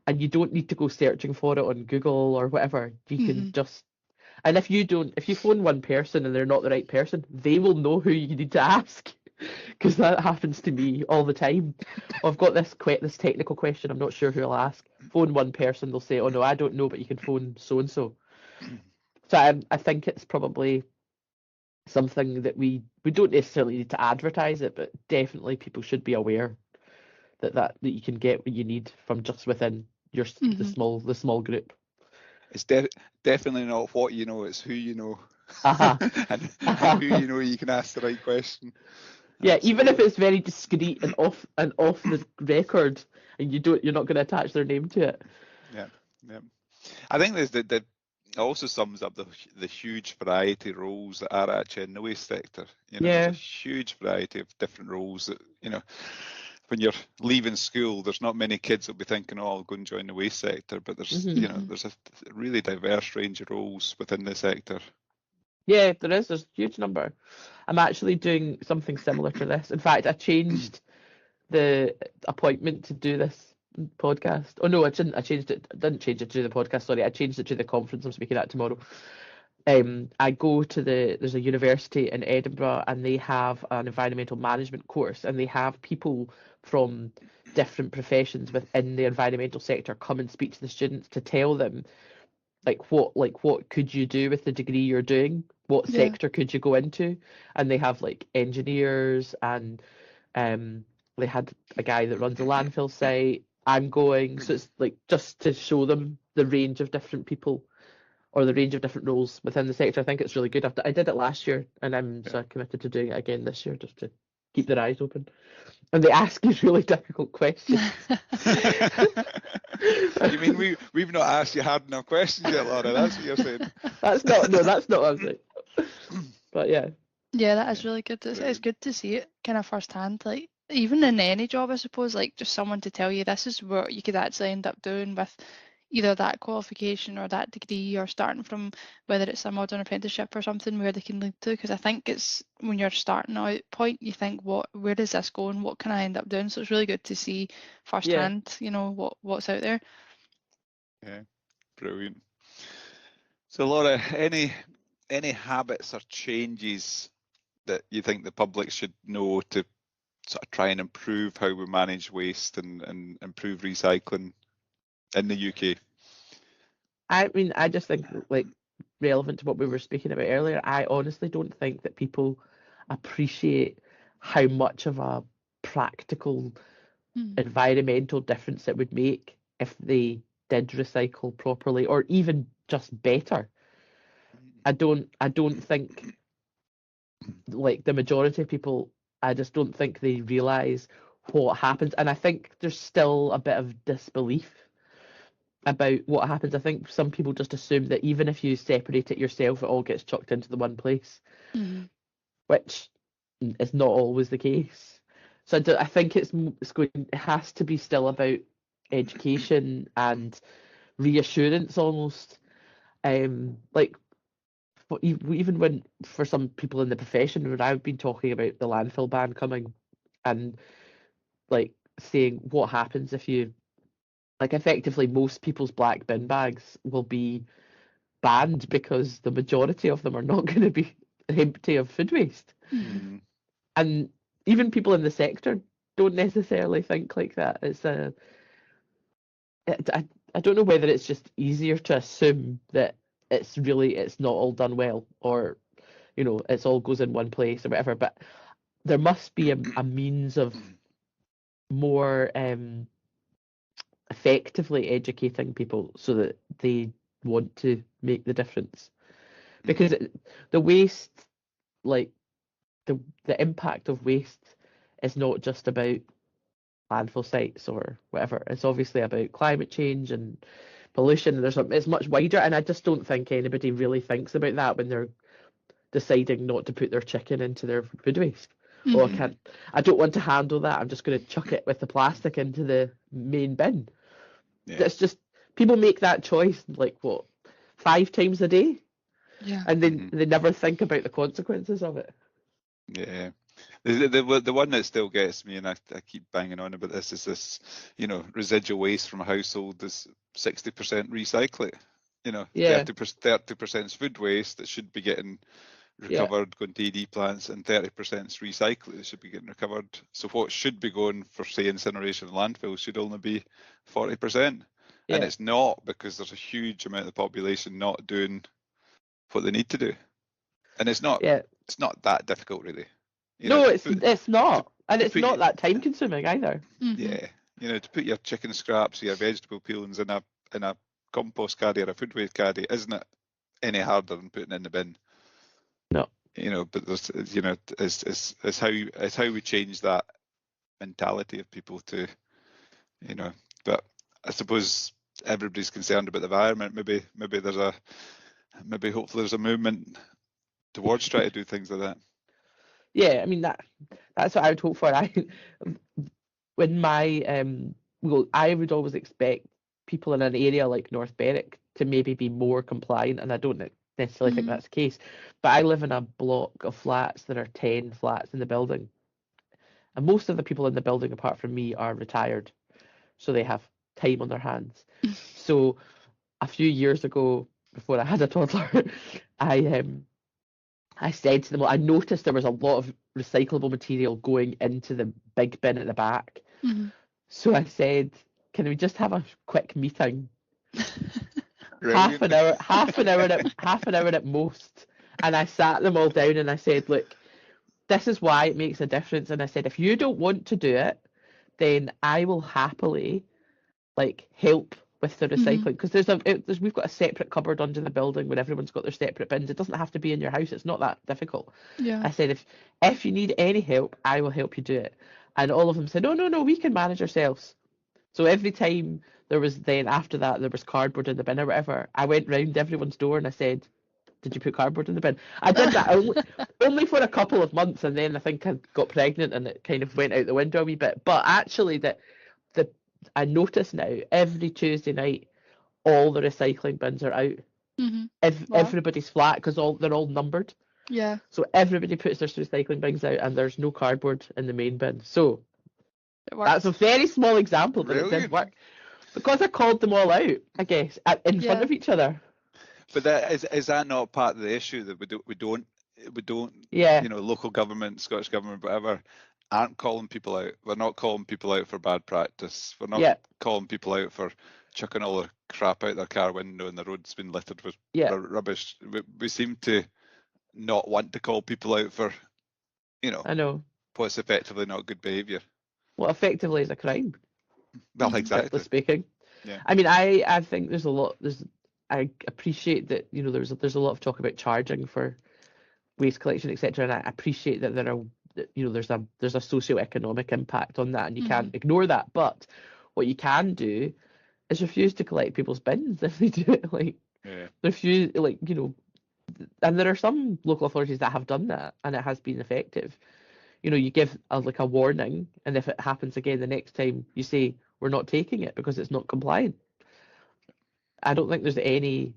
and you don't need to go searching for it on Google or whatever. You can just And if you phone one person and they're not the right person, they will know who you need to ask. Because that happens to me all the time. Oh, I've got this technical question, I'm not sure who I'll ask. Phone one person, they'll say, oh no, I don't know, but you can phone so-and-so. So I think it's probably something that we don't necessarily need to advertise it, but definitely people should be aware that you can get what you need from just within the small group. It's definitely not what you know, it's who you know. and who you know you can ask the right question. Yeah, Absolutely. even if it's very discreet and off the record, and you're not going to attach their name to it. Yeah. I think there's it also sums up the huge variety of roles that are actually in the waste sector. There's a huge variety of different roles that, when you're leaving school, there's not many kids that'll be thinking, oh, I'll go and join the waste sector, but there's there's a really diverse range of roles within the sector. Yeah, there's a huge number. I'm actually doing something similar to this. In fact, I changed the appointment to do this podcast. Oh no, I didn't. I didn't change it to the podcast. Sorry, I changed it to the conference I'm speaking at tomorrow. I go to there's a university in Edinburgh, and they have an environmental management course, and they have people from different professions within the environmental sector come and speak to the students to tell them what could you do with the degree you're doing? What sector could you go into? And they have engineers, and they had a guy that runs a landfill site. I'm going, so it's just to show them the range of different people or the range of different roles within the sector. I think it's really good. I did it last year, and I'm so committed to doing it again this year, just to keep their eyes open. And they ask you really difficult questions. You mean we've not asked you hard enough questions yet, Laura? That's what you're saying. That's not what I'm saying. But yeah. Yeah, that is really good. It's good to see it kind of firsthand. Even in any job, I suppose, just someone to tell you this is what you could actually end up doing with either that qualification or that degree, or starting from whether it's a modern apprenticeship or something where they can lead to. Because I think it's when you're starting out point, you think, where does this go and what can I end up doing? So it's really good to see firsthand, what's out there. Yeah, brilliant. So Laura, any habits or changes that you think the public should know to sort of try and improve how we manage waste and improve recycling in the UK? I mean, I just think, relevant to what we were speaking about earlier, I honestly don't think that people appreciate how much of a practical environmental difference it would make if they did recycle properly, or even just better. I don't think, the majority of people, I just don't think they realise what happens. And I think there's still a bit of disbelief about what happens. I think some people just assume that even if you separate it yourself, it all gets chucked into the one place, which is not always the case. So I think it has to be still about education and reassurance almost. Even when, for some people in the profession, when I've been talking about the landfill ban coming, and saying what happens if you, effectively most people's black bin bags will be banned because the majority of them are not going to be empty of food waste. And even people in the sector don't necessarily think like that. I don't know whether it's just easier to assume that it's not all done well, or it's all goes in one place or whatever, but there must be a means of more effectively educating people so that they want to make the difference. Because the waste, the impact of waste is not just about landfill sites or whatever. It's obviously about climate change and pollution. It's much wider, and I just don't think anybody really thinks about that when they're deciding not to put their chicken into their food waste. Or I don't want to handle that, I'm just going to chuck it with the plastic into the main bin. It's just, people make that choice 5 times a day, and they never think about the consequences of it. Yeah. The one that still gets me, and I keep banging on about this, is this, residual waste from a household is 60% recycle it. You know, Yeah. 30% is food waste that should be getting recovered, going to ED plants, and 30% is recycling that should be getting recovered. So what should be going for, say, incineration and landfill should only be 40%. And it's not, because there's a huge amount of the population not doing what they need to do. And it's not that difficult, really. It's not. And it's not that time consuming either. Yeah. You know, to put your chicken scraps or your vegetable peelings in a compost caddy or a food waste caddy isn't it any harder than putting in the bin. No. You know, but there's, you know, it's how we change that mentality of people to, you know. But I suppose everybody's concerned about the environment. Maybe hopefully there's a movement towards trying to do things like that. Yeah, I mean that's what I would hope for. I would always expect people in an area like North Berwick to maybe be more compliant, and I don't necessarily think that's the case. But I live in a block of flats. There are 10 flats in the building, and most of the people in the building, apart from me, are retired, so they have time on their hands. So a few years ago, before I had a toddler, I said to them, I noticed there was a lot of recyclable material going into the big bin at the back. So I said, can we just have a quick meeting? half an hour at most. And I sat them all down and I said, look, this is why it makes a difference. And I said, if you don't want to do it, then I will happily help with the recycling, because we've got a separate cupboard under the building where everyone's got their separate bins. It doesn't have to be in your house. It's not that difficult. I said, if you need any help, I will help you do it. And all of them said, no, we can manage ourselves. So every time after that there was cardboard in the bin or whatever, I went round everyone's door and I said, did you put cardboard in the bin? I did that only for a couple of months, and then I think I got pregnant and it kind of went out the window a wee bit. But actually I notice now every Tuesday night all the recycling bins are out. Everybody's flat, because they're all numbered. Yeah. So everybody puts their recycling bins out and there's no cardboard in the main bin. So that's a very small example, but it did work. Because I called them all out, I guess, in front of each other. But is that not part of the issue, that we don't you know, local government, Scottish government, whatever, aren't calling people out. We're not calling people out for bad practice. We're not calling people out for chucking all their crap out their car window and the road's been littered with rubbish. We seem to not want to call people out for, you know, I know, what's effectively not good behaviour. What effectively is a crime. Well, exactly. Speaking. Yeah. I mean, I think I appreciate that, you know, there's a lot of talk about charging for waste collection, etc., and I appreciate that there's a socio-economic impact on that, and you can't ignore that. But what you can do is refuse to collect people's bins if they do it. Refuse, you know, and there are some local authorities that have done that, and it has been effective. You know, you give a warning, and if it happens again the next time, you say we're not taking it because it's not compliant. I don't think there's any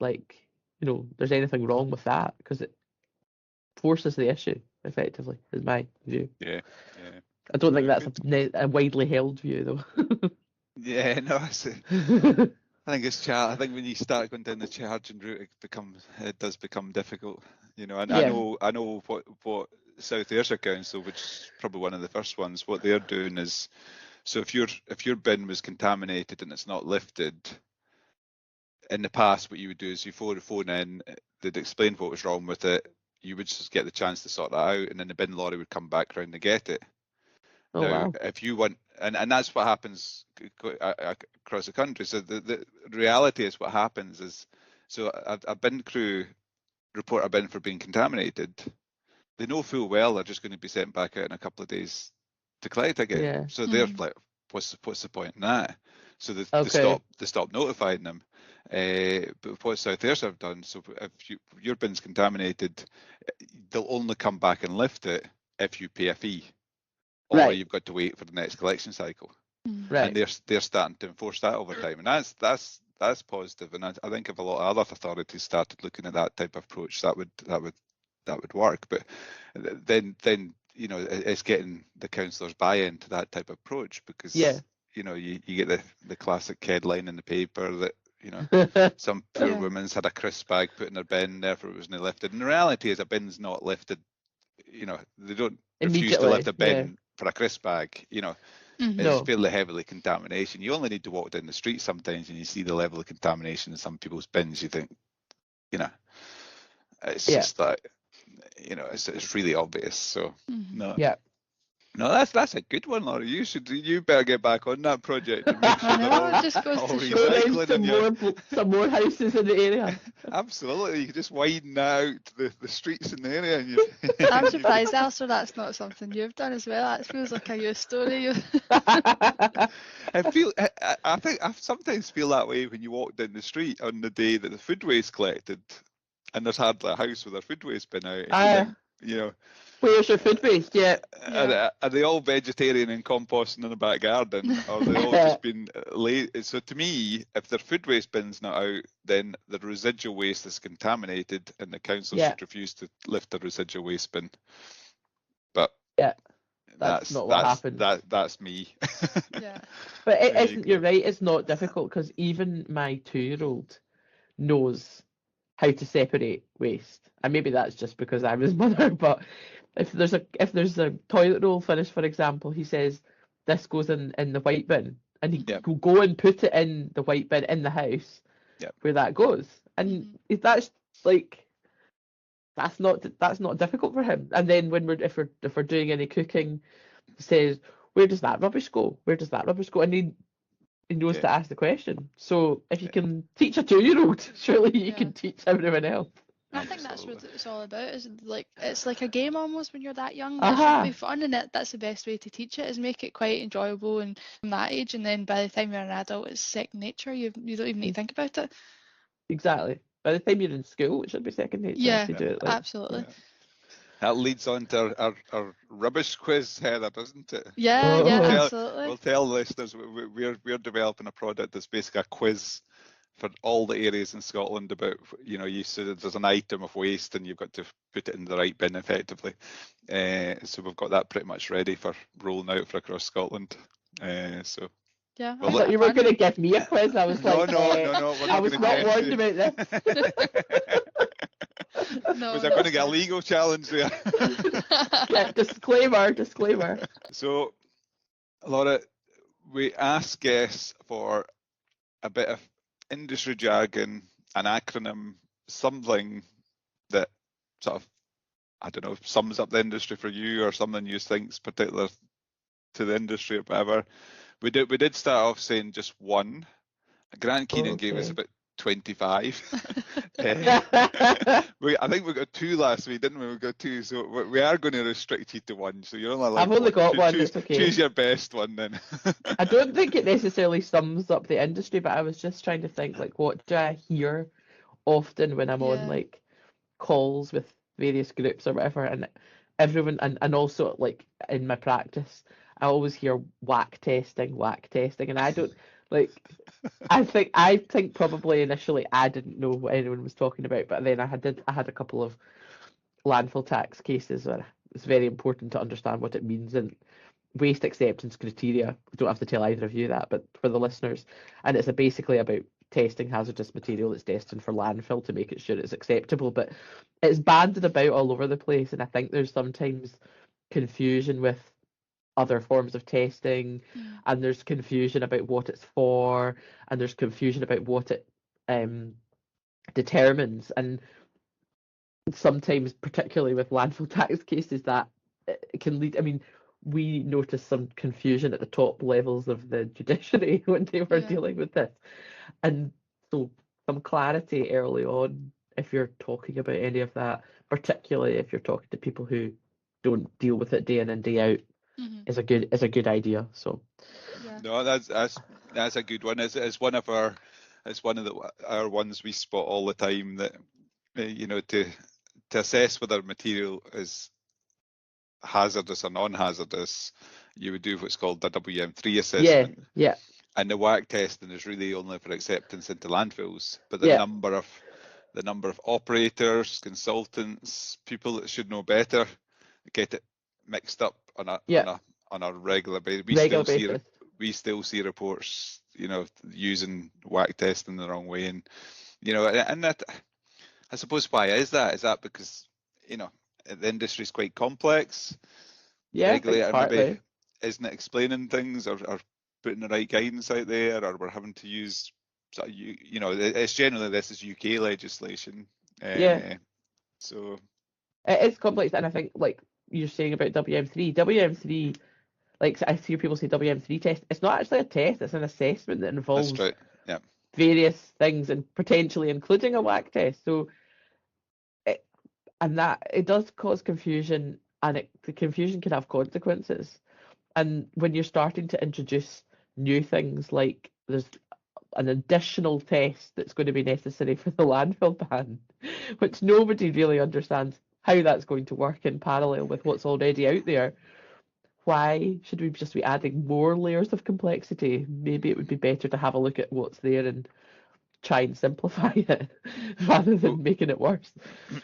there's anything wrong with that, because it forces the issue effectively, is my view. Yeah. I don't think that's a widely held view, though. Yeah, no, I see. I think when you start going down the charging route, it does become difficult. You know, and I know what South Ayrshire Council, which is probably one of the first ones, what they're doing is, so if your bin was contaminated and it's not lifted, in the past, what you would do is you phone in, they'd explain what was wrong with it, you would just get the chance to sort that out, and then the bin lorry would come back round to get it. Oh, now, wow. if you want, and that's what happens across the country. So the reality is, what happens is, so a bin crew report a bin for being contaminated. They know full well they're just going to be sent back out in a couple of days to collect again. Yeah. So they're like, what's the point in that? So they stop notifying them. But what South Ayrshire have done, so if your bin's contaminated, they'll only come back and lift it if you pay a fee, or you've got to wait for the next collection cycle. Right. And they're starting to enforce that over time, and that's positive. And I think if a lot of other authorities started looking at that type of approach, that would work. But then you know, it's getting the councillors buy-in to that type of approach, because you know, you get the classic headline in the paper that, You know, some poor Yeah. woman's had a crisp bag put in their bin, therefore it wasn't lifted. And the reality is a bin's not lifted. You know, they don't refuse to lift a Immediately, bin for a crisp bag. You know, Mhm. it's No. fairly heavily contamination. You only need to walk down the street sometimes and you see the level of contamination in some people's bins. You think, you know, it's Yeah. just like, you know, it's really obvious. So Mhm. no, Yeah. no, that's a good one, Laura. You better get back on that project and make sure I they're know, all, it just goes all to show. Go down recycling some in your. some more houses in the area. Absolutely, you can just widen out the streets in the area. And I'm surprised, Alistair, that's not something you've done as well. That feels like a you story. I think I sometimes feel that way when you walk down the street on the day that the food waste collected, and there's hardly a house with their food waste bin out. And you think, you know, Where's your food waste? Yeah. are they all vegetarian and composting in the back garden, or they all just been late? So to me, if their food waste bin's not out, then the residual waste is contaminated, and the council Yeah. should refuse to lift the residual waste bin. But Yeah. That's not what happened. That's me. Yeah. But it There you isn't. go. You're right. It's not difficult because even my 2-year-old knows how to separate waste, and maybe that's just because I'm his mother. But if there's a toilet roll finished, for example, he says this goes in the white bin, and he Yep. will go and put it in the white bin in the house Yep. where that goes, and that's like that's not difficult for him. And then when if we're doing any cooking, he says, where does that rubbish go? Where does that rubbish go? And he knows Yeah. to ask the question. So if you can teach a 2-year-old, surely you Yeah. can teach everyone else. I think that's what Absolutely. it's all about. Is like it's like a game almost when you're that young. It Aha. should be fun, and that's the best way to teach it. Is make it quite enjoyable and from that age, and then by the time you're an adult, it's second nature. You don't even need to think about it. Exactly. By the time you're in school, it should be second nature Yeah, if you do it like. absolutely. Yeah. That leads on to our rubbish quiz, Heather, doesn't it? Yeah, Oh. yeah, We'll absolutely. We'll tell listeners we're developing a product that's basically a quiz for all the areas in Scotland about, you know, you said there's an item of waste and you've got to put it in the right bin effectively. So we've got that pretty much ready for rolling out for across Scotland. So Yeah, I thought you were going to give me a quiz. I was no, like, no, we're not I was going not to warned about this. No, Was I going to get a legal challenge there? Yeah, disclaimer. So, Laura, we ask guests for a bit of industry jargon, an acronym, something that sort of, I don't know, sums up the industry for you or something you think's particular to the industry or whatever. We did start off saying just one. Grant Keenan gave us Okay. about 25. I think we got 2 last week, didn't we? We got 2, so we are going to restrict you to 1. So you're only allowed I've only got one. Choose, It's okay. choose your best one then. I don't think it necessarily sums up the industry, but I was just trying to think, like, what do I hear often when I'm on Yeah. like calls with various groups or whatever, and everyone, and also like in my practice, I always hear whack testing, and I don't like. I think probably initially I didn't know what anyone was talking about, but then I had a couple of landfill tax cases where it's very important to understand what it means and waste acceptance criteria. I don't have to tell either of you that, but for the listeners, and it's basically about testing hazardous material that's destined for landfill to make it sure it's acceptable. But it's banded about all over the place, and I think there's sometimes confusion with other forms of testing, and there's confusion about what it's for, and there's confusion about what it determines, and sometimes, particularly with landfill tax cases, that it can lead. I mean, we noticed some confusion at the top levels of the judiciary when they were dealing with this, and so some clarity early on if you're talking about any of that, particularly if you're talking to people who don't deal with it day in and day out, is a good idea. So no, that's a good one. It's one of our ones we spot all the time, that you know, to assess whether material is hazardous or non-hazardous, you would do what's called the WM3 assessment. Yeah. And the WAC testing is really only for acceptance into landfills, but Yeah. the number of operators, consultants, people that should know better, get it mixed up on a regular basis. We still see reports using whack testing the wrong way, and and that, I suppose, why is that? Is that because the industry is quite complex? The Yeah, I think regulator maybe partly. isn't explaining things or putting the right guidance out there, or we're having to use, it's generally this is UK legislation. Yeah. So It is complex, and I think, like you're saying about WM3, like I hear people say WM3 test. It's not actually a test; it's an assessment that that's involves right. Yeah. various things and potentially including a whack test. So, that it does cause confusion, and the confusion can have consequences. And when you're starting to introduce new things, like there's an additional test that's going to be necessary for the landfill ban, which nobody really understands how that's going to work in parallel with what's already out there. Why should we just be adding more layers of complexity? Maybe it would be better to have a look at what's there and try and simplify it rather than making it worse.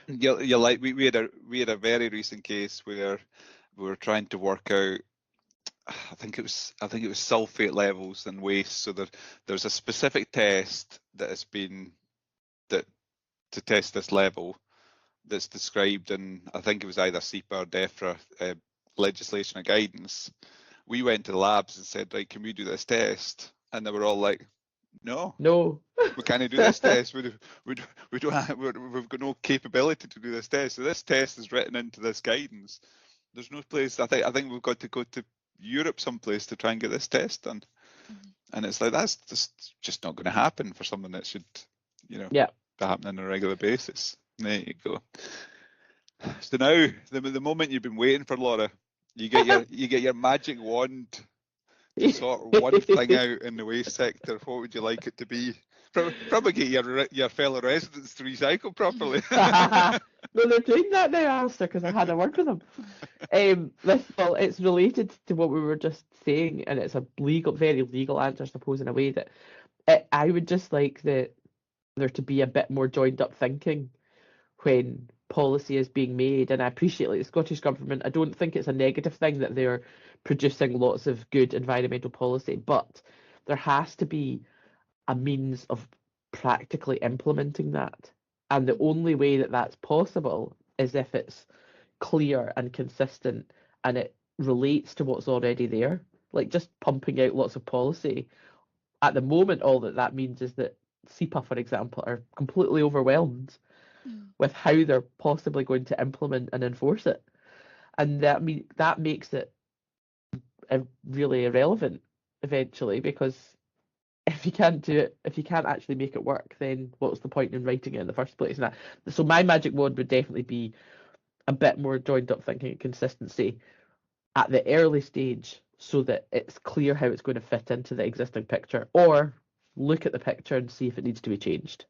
You're like, we had a very recent case where we were trying to work out, I think it was sulfate levels in waste. So there's a specific test that has been to test this level that's described in, I think it was either SEPA or DEFRA legislation or guidance. We went to the labs and said, right, can we do this test? And they were all like, no, we can't do this test. We've got no capability to do this test. So this test is written into this guidance. There's no place. I think we've got to go to Europe someplace to try and get this test done. And it's like, that's just not going to happen for something that should, be happening on a regular basis. There you go. So now, the moment you've been waiting for, Laura, you get your magic wand to sort one thing out in the waste sector. What would you like it to be? Probably get your fellow residents to recycle properly. No, they're doing that now, Alistair, because I had a word with them. It's related to what we were just saying, and it's a very legal answer, I suppose, in a way that I would just like there to be a bit more joined up thinking when policy is being made. And I appreciate, like, the Scottish Government, I don't think it's a negative thing that they're producing lots of good environmental policy, but there has to be a means of practically implementing that. And the only way that that's possible is if it's clear and consistent and it relates to what's already there. Like, just pumping out lots of policy. At the moment, all that means is that SEPA, for example, are completely overwhelmed with how they're possibly going to implement and enforce it. And that makes it really irrelevant eventually, because if you can't do it, if you can't actually make it work, then what's the point in writing it in the first place? So my magic wand would definitely be a bit more joined up thinking and consistency at the early stage, so that it's clear how it's going to fit into the existing picture, or look at the picture and see if it needs to be changed.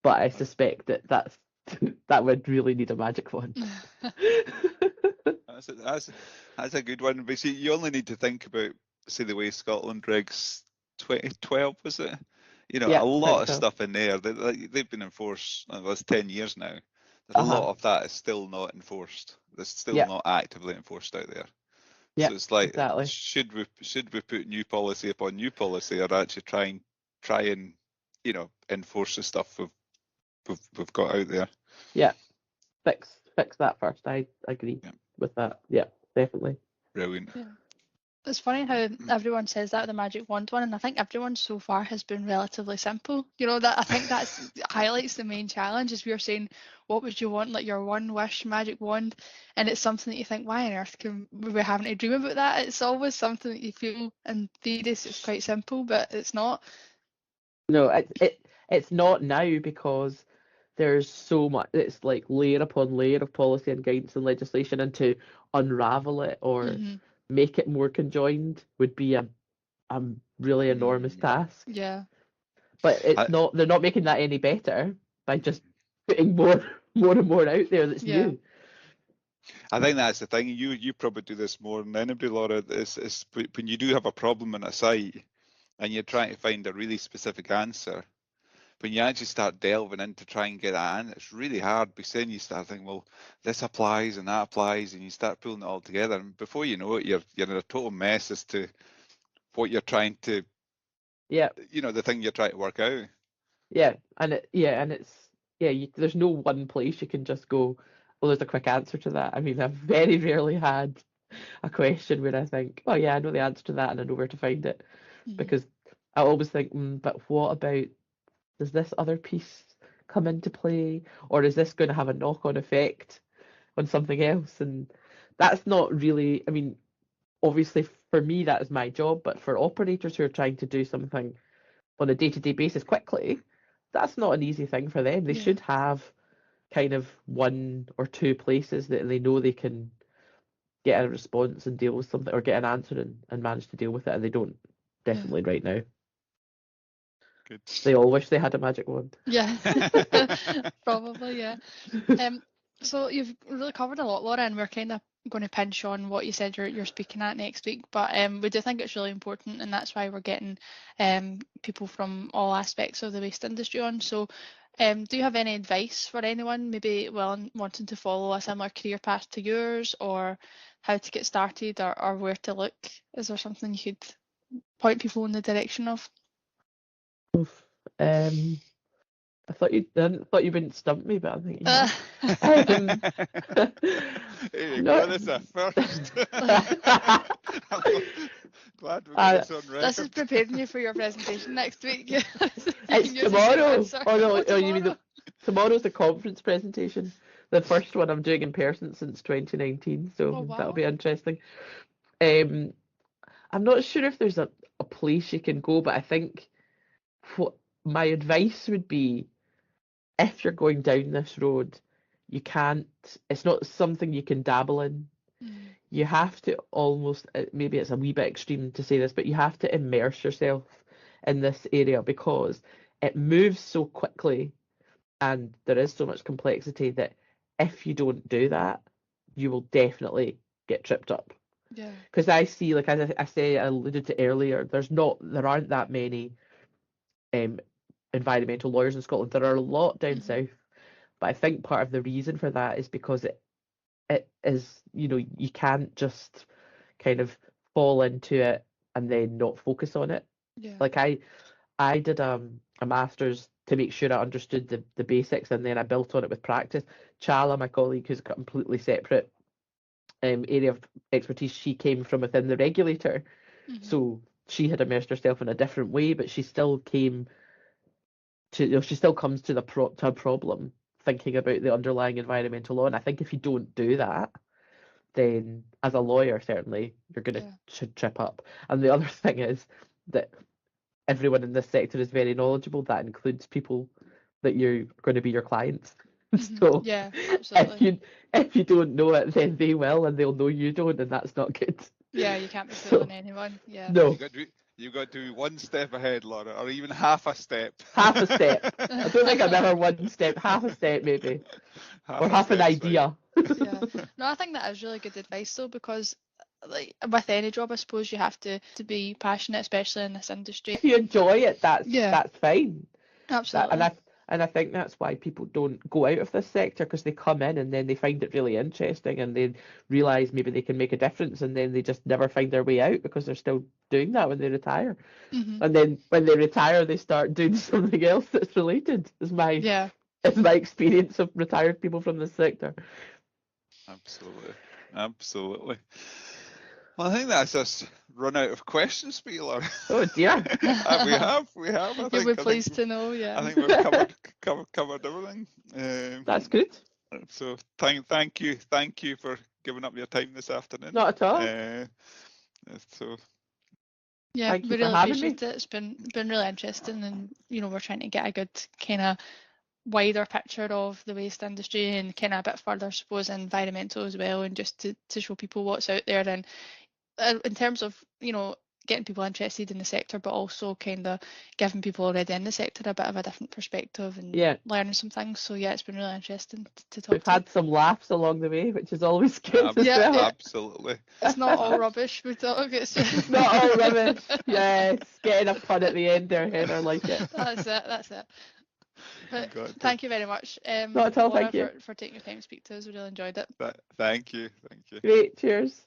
But I suspect that would really need a magic wand. That's a good one. But see, you only need to think about, say, the way Scotland regs 2012, was it? A lot of stuff in there. They've been enforced. Well, it's 10 years now. There's a lot of that is still not enforced. It's still not actively enforced out there. So it's like, exactly. Should we put new policy upon new policy, or actually try and enforce the stuff we've got out there? Yeah, fix that first. I agree with that. Yeah, definitely. Brilliant. Yeah. It's funny how everyone says that, the magic wand one, and I think everyone so far has been relatively simple. That I think that's highlights the main challenge, is we were saying, what would you want, like your one wish magic wand, and it's something that you think, why on earth can we be having to dream about that? It's always something that you feel in theory it's quite simple, but it's not. No, it's not now, because there's so much. It's like layer upon layer of policy and guidance and legislation, and to unravel it or make it more conjoined would be a really enormous task. Yeah. But it's not. They're not making that any better by just putting more and more out there that's new. I think that's the thing. You probably do this more than anybody, Laura. Is when you do have a problem in a site and you're trying to find a really specific answer, when you actually start delving in to try and get that in, it's really hard, because then you start thinking, well, this applies and that applies, and you start pulling it all together, and before you know it, you're in a total mess as to what you're trying to, Yeah, the thing you're trying to work out. there's no one place you can just go, well, there's a quick answer to that. I mean, I've very rarely had a question where I think, oh yeah, I know the answer to that and I know where to find it. Because I always think, but what about, does this other piece come into play? Or is this going to have a knock-on effect on something else? And that's not really, I mean, obviously for me that is my job, but for operators who are trying to do something on a day-to-day basis quickly, that's not an easy thing for them. They should have kind of one or two places that they know they can get a response and deal with something, or get an answer and manage to deal with it, and they don't definitely right now. Good. They all wish they had a magic wand. Yeah, probably, yeah. So you've really covered a lot, Laura, and we're kind of going to pinch on what you said you're speaking at next week, but we do think it's really important, and that's why we're getting people from all aspects of the waste industry on. So do you have any advice for anyone maybe wanting to follow a similar career path to yours, or how to get started, or where to look? Is there something you could point people in the direction of? I thought you wouldn't stump me, but I think you Hey, got this a first. Glad we got this on record. This is preparing you for your presentation next week. It's tomorrow. You mean tomorrow's the conference presentation. The first one I'm doing in person since 2019, so that'll be interesting. I'm not sure if there's a place you can go, but I think what my advice would be, if you're going down this road, it's not something you can dabble in. You have to almost, maybe it's a wee bit extreme to say this, but you have to immerse yourself in this area, because it moves so quickly and there is so much complexity that if you don't do that, you will definitely get tripped up. Yeah. Because I see, like as I alluded to earlier, there aren't that many environmental lawyers in Scotland. There are a lot down south, but I think part of the reason for that is because it is, you can't just kind of fall into it and then not focus on it. Yeah. Like I did a master's to make sure I understood the basics, and then I built on it with practice. Chala, my colleague, who's a completely separate area of expertise, she came from within the regulator, so she had immersed herself in a different way, but she still came to, she still comes to a problem thinking about the underlying environmental law. And I think if you don't do that, then as a lawyer, certainly you're going to trip up. And the other thing is that everyone in this sector is very knowledgeable. That includes people that you're going to be your clients. So yeah, absolutely. if you don't know it, then they will, and they'll know you don't, and that's not good. Yeah, you can't be fooling anyone. Yeah. No. You got to be one step ahead, Laura, or even half a step. Half a step. I don't think I'm ever one step. Half a step, maybe. Or half an idea. Yeah. No, I think that is really good advice, though, because like with any job, I suppose you have to be passionate, especially in this industry. If you enjoy it, that's fine. Absolutely. And I think that's why people don't go out of this sector, because they come in and then they find it really interesting and they realise maybe they can make a difference, and then they just never find their way out because they're still doing that when they retire. And then when they retire, they start doing something else that's related. Is my experience of retired people from this sector. Absolutely. Well, I think that's us run out of questions for you, Laura. Oh dear. we have. You'll be pleased to know, yeah. I think we've covered everything. That's good. So thank you for giving up your time this afternoon. Not at all. Yeah, thank we you really for having appreciate me. it. It's been really interesting, and we're trying to get a good kind of wider picture of the waste industry, and kind of a bit further, I suppose, environmental as well, and just to show people what's out there, and in terms of getting people interested in the sector, but also kind of giving people already in the sector a bit of a different perspective and learning some things. So yeah, it's been really interesting to talk. We've had some laughs along the way, which is always good as well. Absolutely. It's not all rubbish we talk. It's just not all rubbish. Yes, getting a fun at the end there, Heather, like it. That's it. But thank you very much. Not at all, Laura, thank you for taking your time to speak to us. We really enjoyed it. Thank you. Great, cheers.